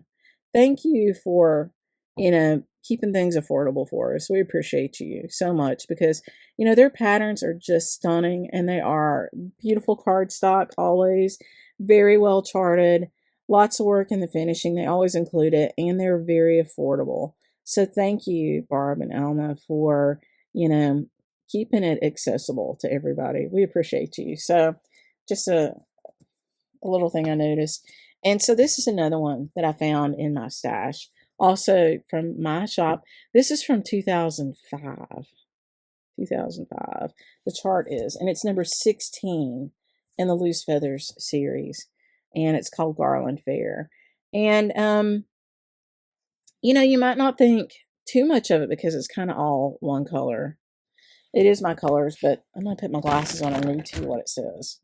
Thank you for, you know, keeping things affordable for us. We appreciate you so much because, you know, their patterns are just stunning and they are beautiful cardstock always, very well charted, lots of work in the finishing. They always include it and they're very affordable. So thank you, Barb and Alma, for, you know, keeping it accessible to everybody. We appreciate you. So just a little thing I noticed. And so this is another one that I found in my stash, also from my shop. This is from 2005. 2005. The chart is, and it's number 16 in the Loose Feathers series. And it's called Garland Fair. And, you know, you might not think too much of it because it's kind of all one color. It is my colors, but I'm going to put my glasses on and read to you what it says.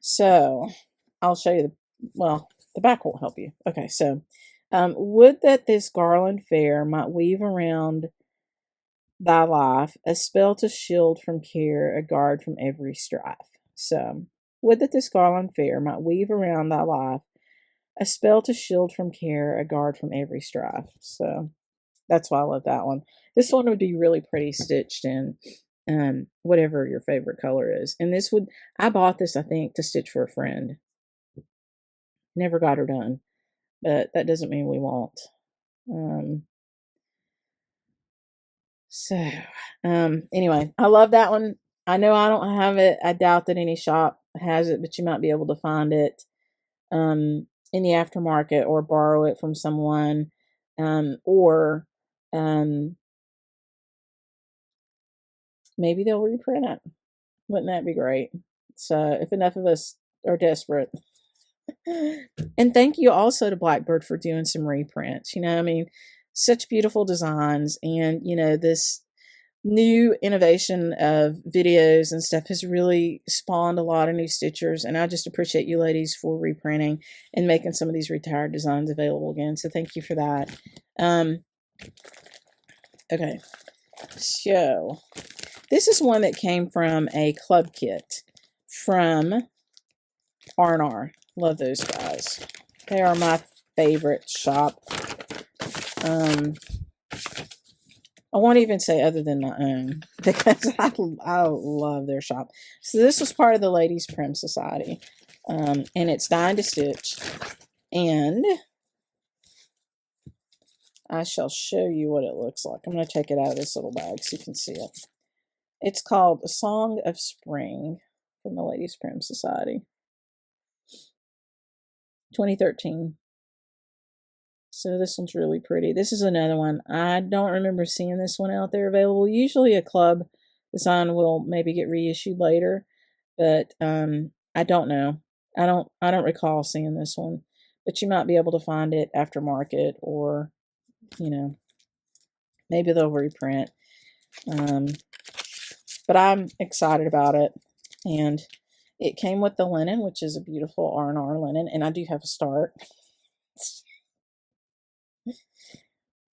So I'll show you the back won't help you. Okay, so would that this garland fair might weave around thy life a spell to shield from care, a guard from every strife. So would that this garland fair might weave around thy life a spell to shield from care, a guard from every strife. So that's why I love that one. This one would be really pretty stitched in whatever your favorite color is. And this would, I bought this, I think, to stitch for a friend. Never got her done, but that doesn't mean we won't. Anyway, I love that one. I know I don't have it. I doubt that any shop has it, but you might be able to find it in the aftermarket or borrow it from someone, or maybe they'll reprint it. Wouldn't that be great? So if enough of us are desperate. And thank you also to Blackbird for doing some reprints. You know, I mean, such beautiful designs, and you know, this new innovation of videos and stuff has really spawned a lot of new stitchers, and I just appreciate you ladies for reprinting and making some of these retired designs available again. So thank you for that. Okay, so this is one that came from a club kit from R&R. Love those guys. They are my favorite shop. I won't even say other than my own, because I love their shop. So this was part of the Ladies Prim Society, and it's Dying to Stitch, and I shall show you what it looks like. I'm going to take it out of this little bag so you can see it. It's called A Song of Spring from the Ladies Prim Society. 2013. So this one's really pretty. This is another one. I don't remember seeing this one out there available. Usually a club design will maybe get reissued later, but I don't know. I don't recall seeing this one, but you might be able to find it aftermarket, or you know, maybe they'll reprint. But I'm excited about it, and it came with the linen, which is a beautiful R&R linen, and I do have a start.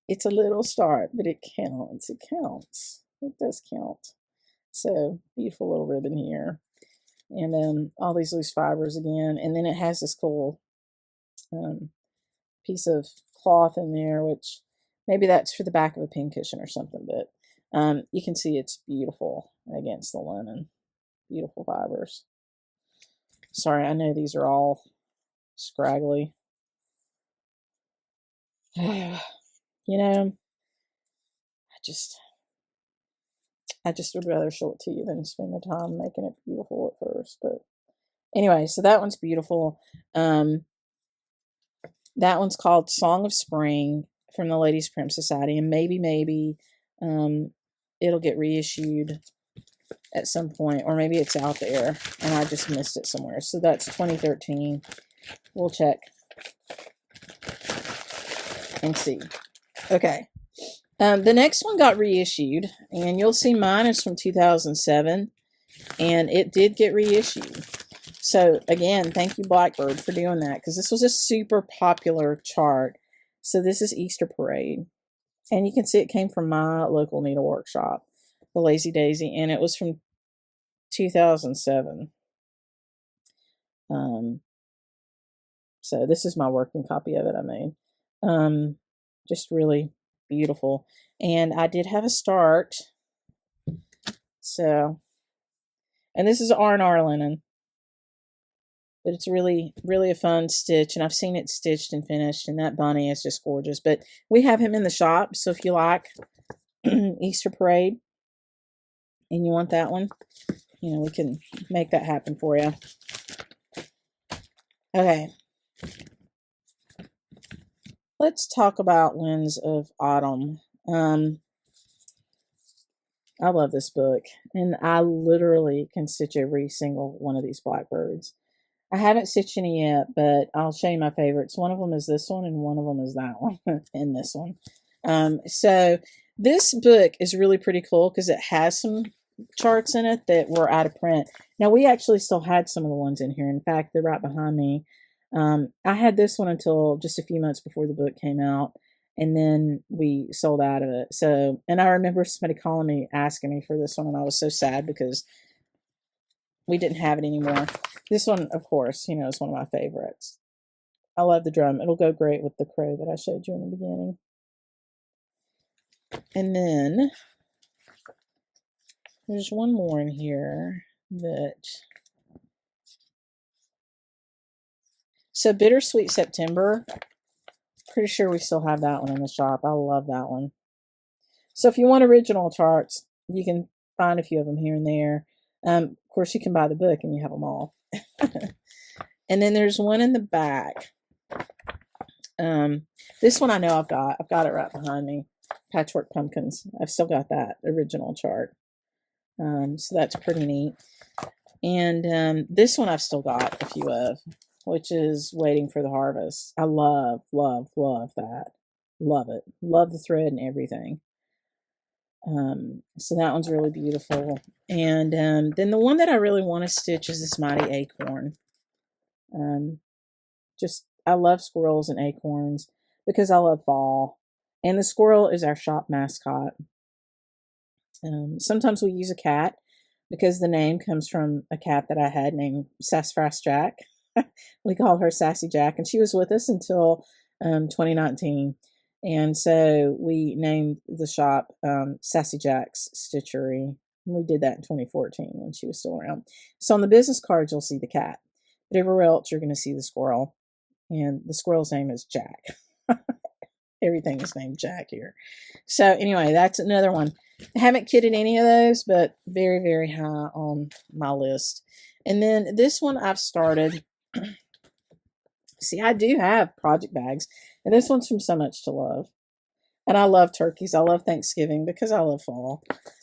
It's a little start, but it counts. It counts. It does count. So beautiful little ribbon here, and then all these loose fibers again, and then it has this cool piece of cloth in there, which maybe that's for the back of a pincushion or something, but you can see it's beautiful against the linen. Beautiful fibers. Sorry, I know these are all scraggly. You know, I just would rather show it to you than spend the time making it beautiful at first. But anyway, so that one's beautiful. That one's called Song of Spring from the Ladies Prim Society, and maybe it'll get reissued at some point, or maybe it's out there and I just missed it somewhere. So that's 2013. We'll check and see. Okay. The next one got reissued, and you'll see mine is from 2007, and it did get reissued. So again, thank you Blackbird for doing that, because this was a super popular chart. So this is Easter Parade, and you can see it came from my local needlework shop, the Lazy Daisy, and it was from 2007. So this is my working copy of it I made. Just really beautiful. And I did have a start. So, and this is R&R linen. But it's really, really a fun stitch. And I've seen it stitched and finished. And that bunny is just gorgeous. But we have him in the shop. So if you like Easter Parade and you want that one, you know, we can make that happen for you. Okay. Let's talk about Winds of Autumn. I love this book, and I literally can stitch every single one of these Blackbirds. I haven't stitched any yet, but I'll show you my favorites. One of them is this one, and one of them is that one, and this one. So this book is really pretty cool because it has some charts in it that were out of print. Now, we actually still had some of the ones in here. In fact, they're right behind me. I had this one until just a few months before the book came out, and then we sold out of it. So, and I remember somebody calling me, asking me for this one, and I was so sad because we didn't have it anymore. This one, of course, you know, is one of my favorites. I love the drum. It'll go great with the crow that I showed you in the beginning. And then there's one more in here that... So Bittersweet September, pretty sure we still have that one in the shop. I love that one. So if you want original charts, you can find a few of them here and there. Of course, you can buy the book and you have them all. And then there's one in the back. This one I know I've got. I've got it right behind me. Patchwork Pumpkins. I've still got that original chart. So that's pretty neat. And this one I've still got a few of, which is Waiting for the Harvest. I love, love, love that. Love it. Love the thread and everything. So that one's really beautiful. And then the one that I really want to stitch is this Mighty Acorn. I love squirrels and acorns because I love fall. And the squirrel is our shop mascot. Sometimes we use a cat because the name comes from a cat that I had named Sassfras Jack. We called her Sassy Jack, and she was with us until 2019. And so we named the shop Sassy Jack's Stitchery. We did that in 2014 when she was still around. So on the business cards, you'll see the cat. But everywhere else, you're going to see the squirrel. And the squirrel's name is Jack. Everything is named Jack here. So anyway, that's another one. I haven't kitted any of those, but very, very high on my list. And then this one I've started. See, I do have project bags. And this one's from So Much to Love. And I love turkeys. I love Thanksgiving because I love fall.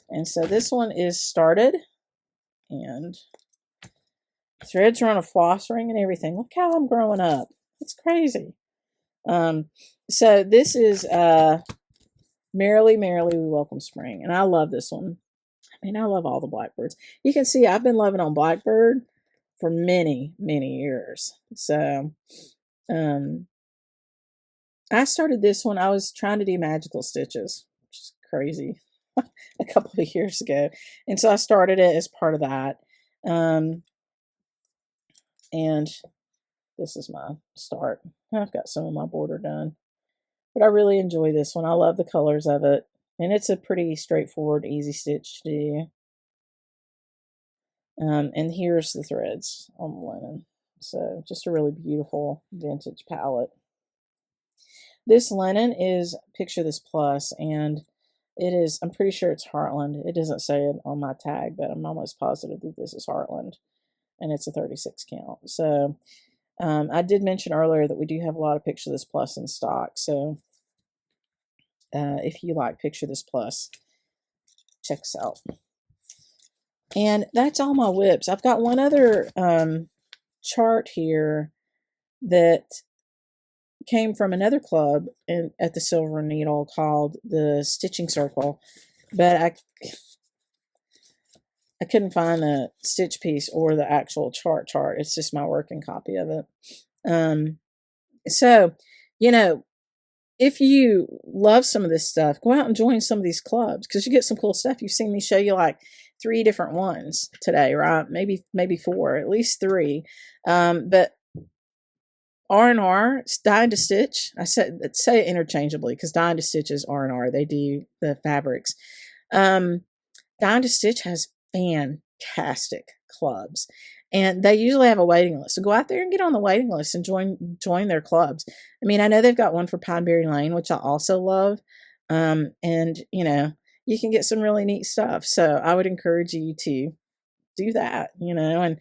And so this one is started. And threads are on a floss ring and everything. Look how I'm growing up. It's crazy. So this is Merrily, Merrily We Welcome Spring. And I love this one. I mean, I love all the Blackbirds. You can see I've been loving on Blackbird for many, many years. So I started this one. I was trying to do magical stitches, which is crazy, a couple of years ago. And so I started it as part of that. And this is my start. I've got some of my border done. But I really enjoy this one. I love the colors of it. And it's a pretty straightforward, easy stitch to do. And here's the threads on the linen. So just a really beautiful vintage palette. This linen is Picture This Plus, and it is, I'm pretty sure it's Heartland. It doesn't say it on my tag, but I'm almost positive that this is Heartland. And it's a 36 count. So I did mention earlier that we do have a lot of Picture This Plus in stock. So if you like Picture This Plus, check us out. And that's all my whips. I've got one other chart here that came from another club at the Silver Needle called the Stitching Circle. But I couldn't find the stitch piece or the actual chart. It's just my working copy of it. So, you know, if you love some of this stuff, go out and join some of these clubs because you get some cool stuff. You've seen me show you like 3 different ones today, right? Maybe 4, at least 3. But R&R, Dying to Stitch. I say it interchangeably because Dying to Stitch is R&R. They do the fabrics. Dying to Stitch has fantastic clubs, and they usually have a waiting list. So go out there and get on the waiting list and join their clubs. I mean, I know they've got one for Pineberry Lane, which I also love. And you know, you can get some really neat stuff. So I would encourage you to do that, you know, and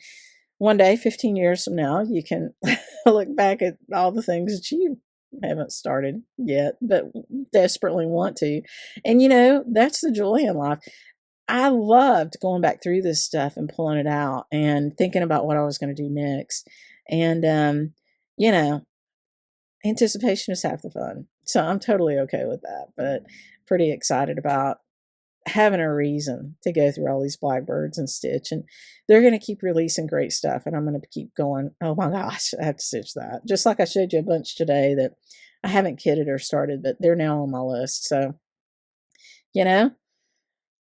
one day, 15 years from now, you can look back at all the things that you haven't started yet, but desperately want to. And, you know, that's the joy in life. I loved going back through this stuff and pulling it out and thinking about what I was going to do next. And, you know, anticipation is half the fun. So I'm totally okay with that, but pretty excited about having a reason to go through all these Blackbirds and stitch, and they're going to keep releasing great stuff, and I'm going to keep going. Oh my gosh, I have to stitch that. Just like I showed you a bunch today that I haven't kitted or started, but they're now on my list. So, you know,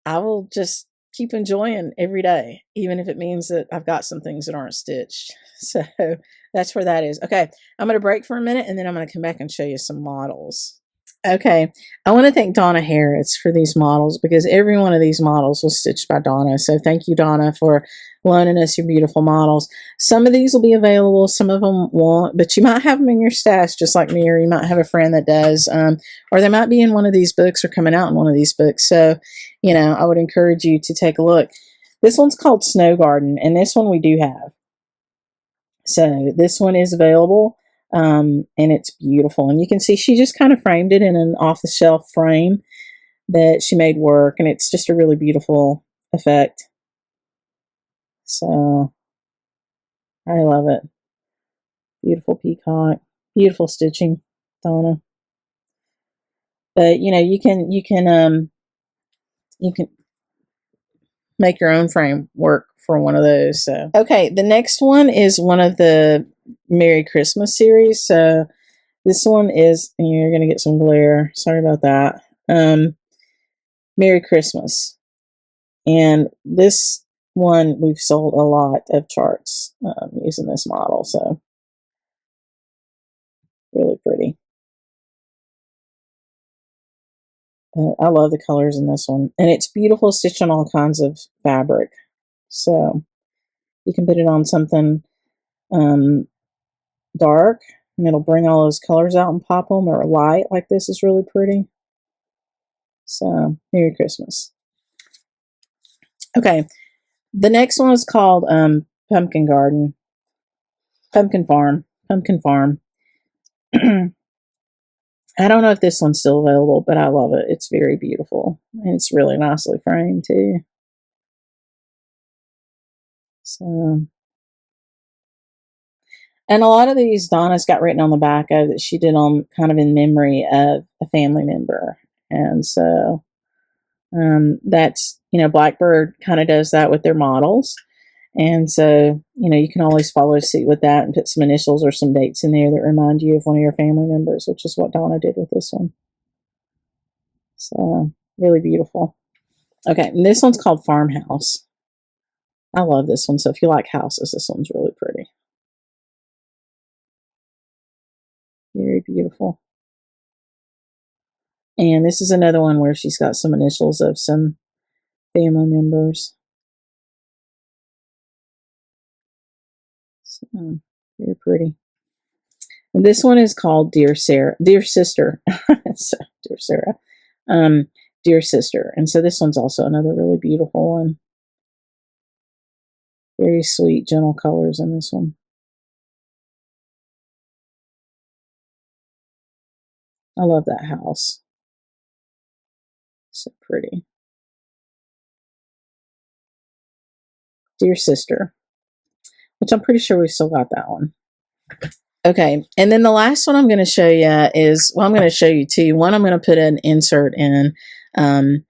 I will just keep enjoying every day, even if it means that I've got some things that aren't stitched. So that's where that is. Okay, I'm going to break for a minute, and then I'm going to come back and show you some models. Okay, I want to thank Donna Harris for these models, because every one of these models was stitched by Donna. So thank you, Donna, for loaning us your beautiful models. Some of these will be available, some of them won't, but you might have them in your stash just like me, or you might have a friend that does, or they might be in one of these books or coming out in one of these books. So, you know, I would encourage you to take a look. This one's called Snow Garden, and this one we do have. So this one is available. And it's beautiful, and you can see she just kind of framed it in an off-the-shelf frame that she made work, and it's just a really beautiful effect. So I love it. Beautiful peacock, beautiful stitching, Donna. But you know, you can make your own frame work for one of those. So okay, the next one is one of the Merry Christmas series. So this one is, and you're going to get some glare. Sorry about that. Merry Christmas. And this one, we've sold a lot of charts using this model. So really pretty. I love the colors in this one. And it's beautiful, stitched on all kinds of fabric. So you can put it on something dark, and it'll bring all those colors out and pop them, or light like this is really pretty. So Merry Christmas. Okay, the next one is called Pumpkin Farm. I don't know if this one's still available, but I love it. It's very beautiful, and it's really nicely framed too. So, and a lot of these Donna's got written on the back of that she did on kind of in memory of a family member. And so that's, you know, Blackbird kind of does that with their models. And so, you know, you can always follow suit with that and put some initials or some dates in there that remind you of one of your family members, which is what Donna did with this one. So really beautiful. Okay, and this one's called Farmhouse. I love this one. So if you like houses, this one's really pretty. Very beautiful. And this is another one where she's got some initials of some family members. So, very pretty. And this one is called Dear Sister. Dear Sister. Dear Sister. And so this one's also another really beautiful one. Very sweet, gentle colors in this one. I love that house. So pretty. Dear Sister, which I'm pretty sure we've still got that one. Okay, and then the last one I'm going to show you is, well, I'm going to show you two. One I'm going to put an insert in, and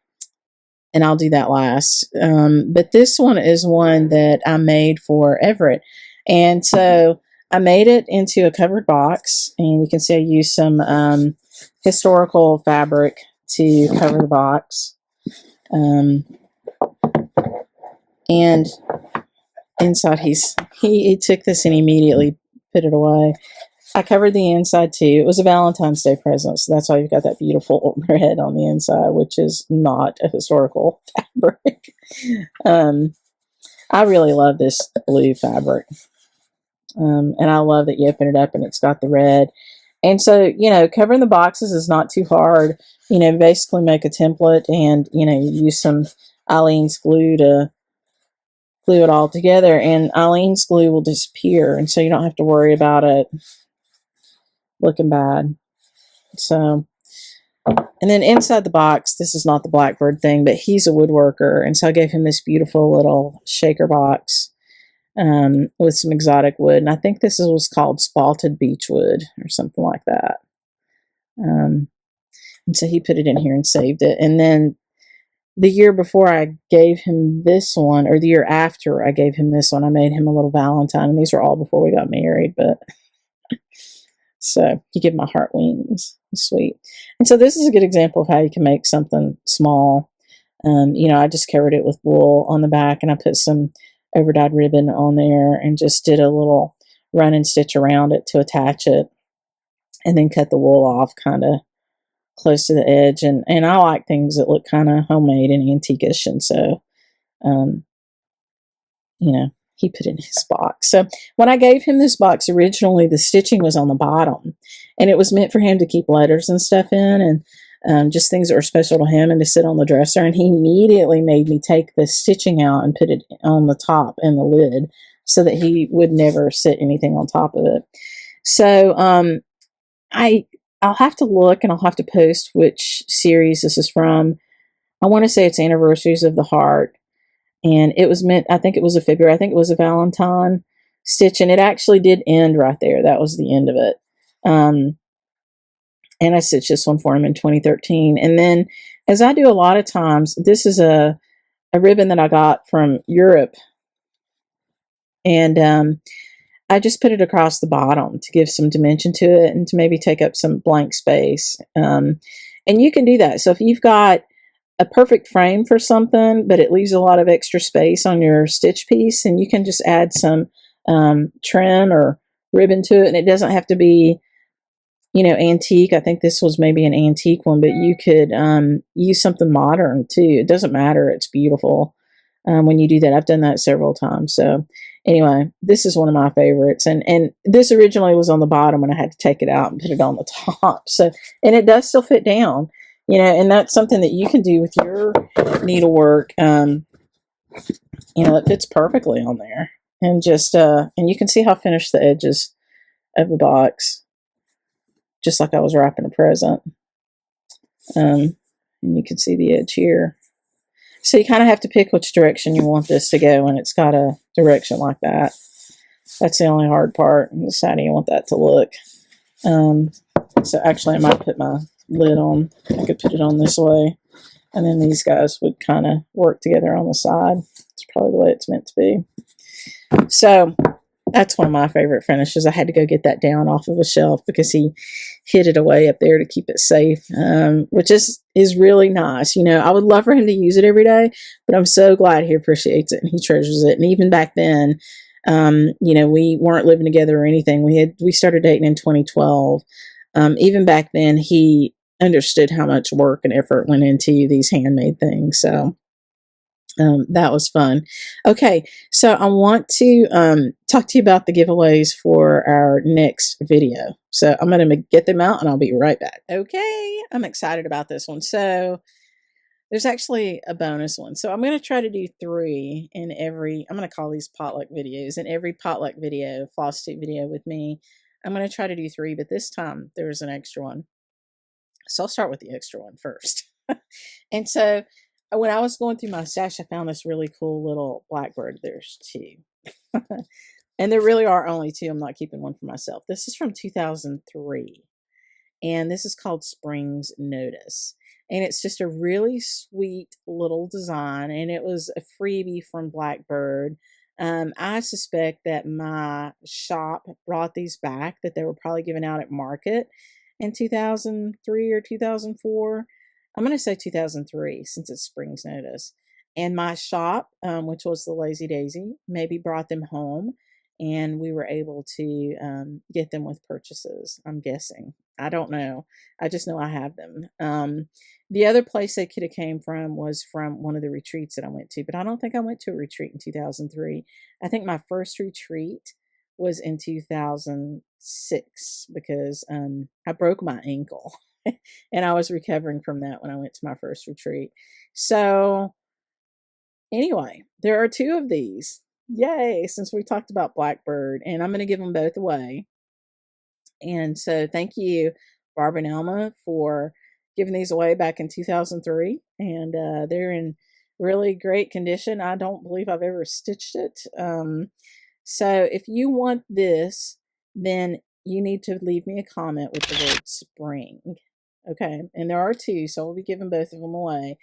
I'll do that last. But this one is one that I made for Everett. And so I made it into a covered box, and you can see I used some historical fabric to cover the box. And inside he took this and immediately put it away. I covered the inside too. It was a Valentine's Day present, so that's why you've got that beautiful red on the inside, which is not a historical fabric. I really love this blue fabric. And I love that you open it up and it's got the red. And so, you know, covering the boxes is not too hard. You know, basically make a template and, you know, you use some Eileen's glue to glue it all together. And Eileen's glue will disappear. And so you don't have to worry about it looking bad. So, and then inside the box, this is not the Blackbird thing, but he's a woodworker. And so I gave him this beautiful little shaker box with some exotic wood. And I think this was called spalted beechwood or something like that. And so he put it in here and saved it. And then the year before I gave him this one, or the year after I gave him this one, I made him a little Valentine. And these were all before we got married, but so you give my heart wings. Sweet. And so this is a good example of how you can make something small. You know, I just covered it with wool on the back, and I put some overdyed ribbon on there and just did a little run and stitch around it to attach it, and then cut the wool off kind of close to the edge. And I like things that look kind of homemade and antique-ish, and so you know, he put in his box. So when I gave him this box originally, the stitching was on the bottom, and it was meant for him to keep letters and stuff in, and just things that were special to him, and to sit on the dresser. And he immediately made me take the stitching out and put it on the top and the lid, so that he would never sit anything on top of it. So I'll have to look, and I'll have to post which series this is from. I want to say it's Anniversaries of the Heart. And it was meant, I think it was a February, I think it was a Valentine stitch, and it actually did end right there. That was the end of it. And I stitched this one for him in 2013. And then, as I do a lot of times, this is a ribbon that I got from Europe. And I just put it across the bottom to give some dimension to it, and to maybe take up some blank space. And you can do that. So if you've got a perfect frame for something, but it leaves a lot of extra space on your stitch piece, and you can just add some trim or ribbon to it. And it doesn't have to be, you know, antique. I think this was maybe an antique one, but you could use something modern too. It doesn't matter. It's beautiful when you do that. I've done that several times. So anyway, this is one of my favorites. And this originally was on the bottom, and I had to take it out and put it on the top. So, and it does still fit down. You know, and that's something that you can do with your needlework. You know, it fits perfectly on there. And just, and you can see how finished the edges of the box, just like I was wrapping a present. And you can see the edge here. So you kind of have to pick which direction you want this to go, and it's got a direction like that. That's the only hard part, and deciding you want that to look. So actually I might put my lid on. I could put it on this way, and then these guys would kind of work together on the side. It's probably the way it's meant to be. So that's one of my favorite finishes. I had to go get that down off of a shelf because he hid it away up there to keep it safe, which is really nice. You know, I would love for him to use it every day, but I'm so glad he appreciates it and he treasures it. And even back then, you know, we weren't living together or anything. We started dating in 2012. Even back then, he understood how much work and effort went into these handmade things. So that was fun. Okay, so I want to talk to you about the giveaways for our next video. So I'm going to get them out, and I'll be right back. Okay, I'm excited about this one. So there's actually a bonus one. So I'm going to try to do 3 in every, I'm going to call these potluck videos. In every potluck video, FlossTube video with me, I'm going to try to do 3, but this time there's an extra one. So I'll start with the extra one first. And so when I was going through my stash, I found this really cool little Blackbird. There's 2. And there really are only 2. I'm not keeping one for myself. This is from 2003. And this is called Spring's Notice. And it's just a really sweet little design. And it was a freebie from Blackbird. I suspect that my shop brought these back, that they were probably given out at market in 2003 or 2004. I'm going to say 2003 since it's Spring's Notice. And my shop, which was the Lazy Daisy, maybe brought them home, and we were able to get them with purchases, I'm guessing. I don't know. I just know I have them. The other place they could have came from was from one of the retreats that I went to, but I don't think I went to a retreat in 2003. I think my first retreat was in 2006 because I broke my ankle and I was recovering from that when I went to my first retreat. So anyway, there are 2 of these. Yay, since we talked about Blackbird, and I'm going to give them both away. And so thank you, Barbara and Elma, for giving these away back in 2003. And they're in really great condition. I don't believe I've ever stitched it. So if you want this, then you need to leave me a comment with the word spring. Okay, and there are 2, so we'll be giving both of them away.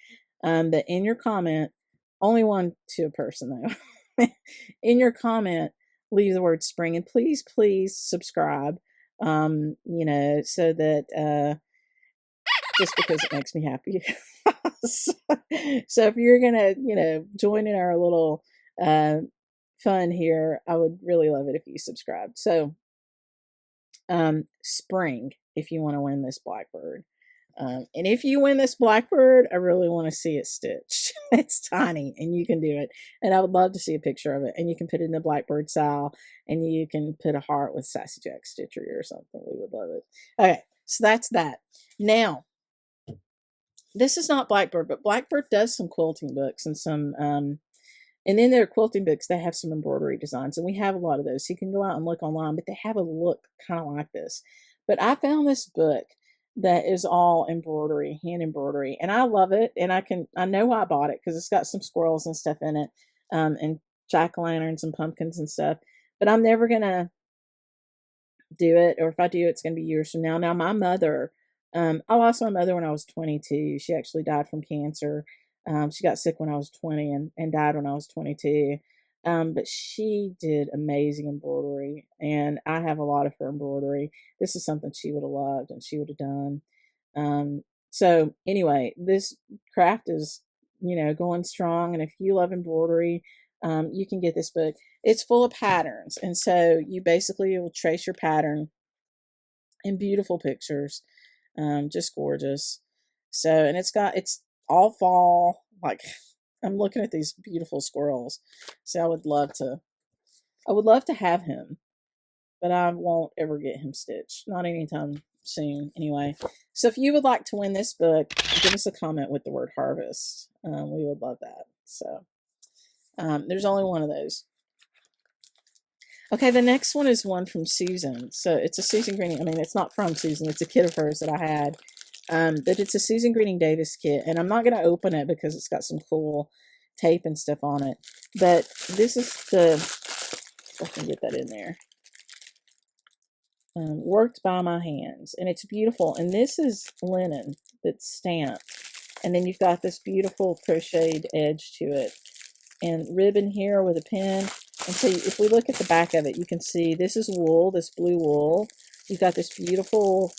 But in your comment, only one to a person though. In your comment, leave the word spring, and please subscribe. You know, so that just because it makes me happy. So if you're gonna, you know, join in our little fun here, I would really love it if you subscribed. So spring, if you want to win this Blackbird. And if you win this Blackbird, I really want to see it stitched. It's tiny and you can do it. And I would love to see a picture of it. And you can put it in the Blackbird style, and you can put a heart with Sassy Jack Stitchery or something. We would love it. Okay, so that's that. Now, this is not Blackbird, but Blackbird does some quilting books and some, and in their quilting books, they have some embroidery designs, and we have a lot of those. So you can go out and look online, but they have a look kind of like this. But I found this book that is all embroidery, hand embroidery, and I love it. And I know why I bought it, because it's got some squirrels and stuff in it, and jack-o'-lanterns and pumpkins and stuff. But I'm never gonna do it, or if I do, it's gonna be years from now. Now, my mother, I lost my mother when I was 22. She actually died from cancer. She got sick when I was 20 and died when I was 22. But she did amazing embroidery, and I have a lot of her embroidery. This is something she would have loved and she would have done. So anyway, this craft is, you know, going strong. And if you love embroidery, you can get this book. It's full of patterns. And so you basically will trace your pattern in beautiful pictures. Just gorgeous. So, and it's all fall. Like, I'm looking at these beautiful squirrels. So I would love to have him, but I won't ever get him stitched. Not anytime soon anyway. So if you would like to win this book, give us a comment with the word harvest. We would love that. So, there's only one of those. Okay, the next one is one from Susan. So it's a Susan Greening. I mean, it's not from Susan. It's a kit of hers that I had. But it's a Susan Greening Davis kit. And I'm not going to open it because it's got some cool tape and stuff on it. But this is the, if I can get that in there, worked by my hands. And it's beautiful. And this is linen that's stamped. And then you've got this beautiful crocheted edge to it. And ribbon here with a pin. And so if we look at the back of it, you can see this is wool, this blue wool. You've got this beautiful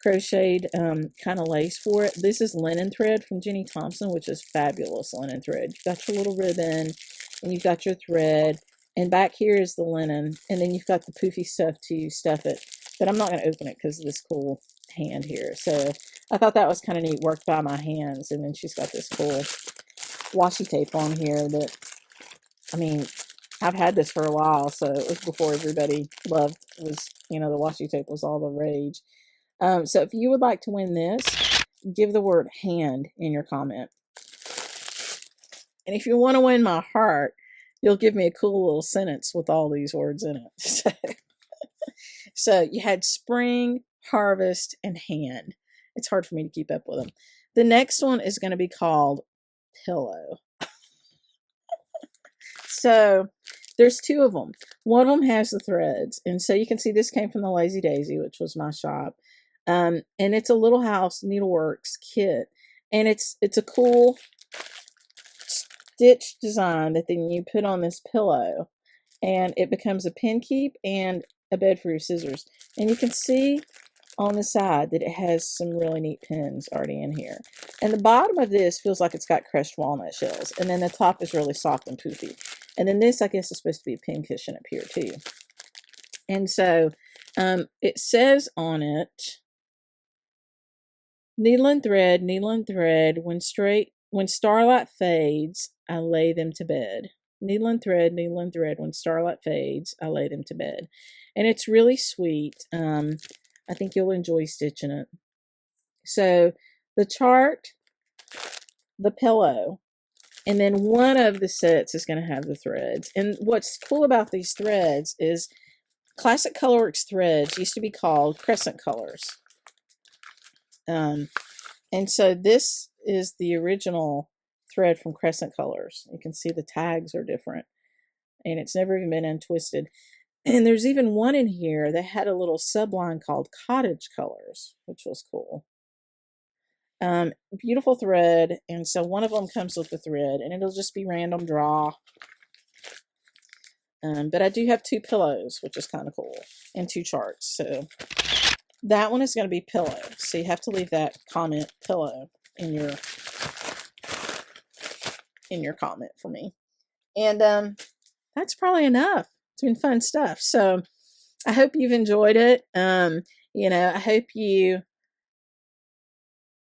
crocheted kind of lace for it. This is linen thread from Jenny Thompson, which is fabulous linen thread. You've got your little ribbon, and you've got your thread. And back here is the linen. And then you've got the poofy stuff to stuff it. But I'm not going to open it because of this cool hand here. So I thought that was kind of neat, worked by my hands. And then she's got this cool washi tape on here that, I mean, I've had this for a while, so it was before everybody was, you know, the washi tape was all the rage. So if you would like to win this, give the word hand in your comment. And if you want to win my heart, you'll give me a cool little sentence with all these words in it. So you had spring, harvest, and hand. It's hard for me to keep up with them. The next one is going to be called pillow. So there's two of them. One of them has the threads. And so you can see this came from the Lazy Daisy, which was my shop. And it's a Little House Needleworks kit. And it's a cool stitch design that then you put on this pillow. And it becomes a pin keep and a bed for your scissors. And you can see on the side that it has some really neat pins already in here. And the bottom of this feels like it's got crushed walnut shells. And then the top is really soft and poofy. And then this, I guess, is supposed to be a pin cushion up here too. And so it says on it, needle and thread, when starlight fades, I lay them to bed. Needle and thread, when starlight fades, I lay them to bed. And it's really sweet. I think you'll enjoy stitching it. So the chart, the pillow, and then one of the sets is going to have the threads. And what's cool about these threads is Classic Colorworks threads used to be called crescent colors. And so this is the original thread from Crescent Colors. You can see the tags are different. And it's never even been untwisted. And there's even one in here that had a little subline called Cottage Colors, which was cool. Beautiful thread, and so one of them comes with the thread, and it'll just be random draw. But I do have 2 pillows, which is kind of cool, and 2 charts. So that one is going to be pillow. So you have to leave that comment pillow in your comment for me. And that's probably enough. It's been fun stuff. So I hope you've enjoyed it. You know, I hope you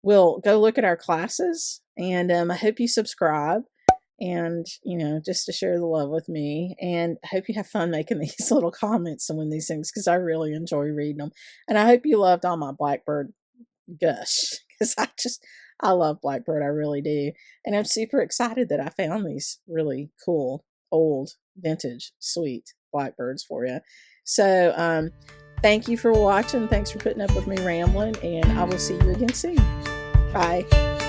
will go look at our classes, and I hope you subscribe, and, you know, just to share the love with me. And I hope you have fun making these little comments and these things, because I really enjoy reading them. And I hope you loved all my Blackbird gush, because I love Blackbird. I really do. And I'm super excited that I found these really cool, old, vintage, sweet Blackbirds for you. So, thank you for watching. Thanks for putting up with me rambling, and I will see you again soon. Bye.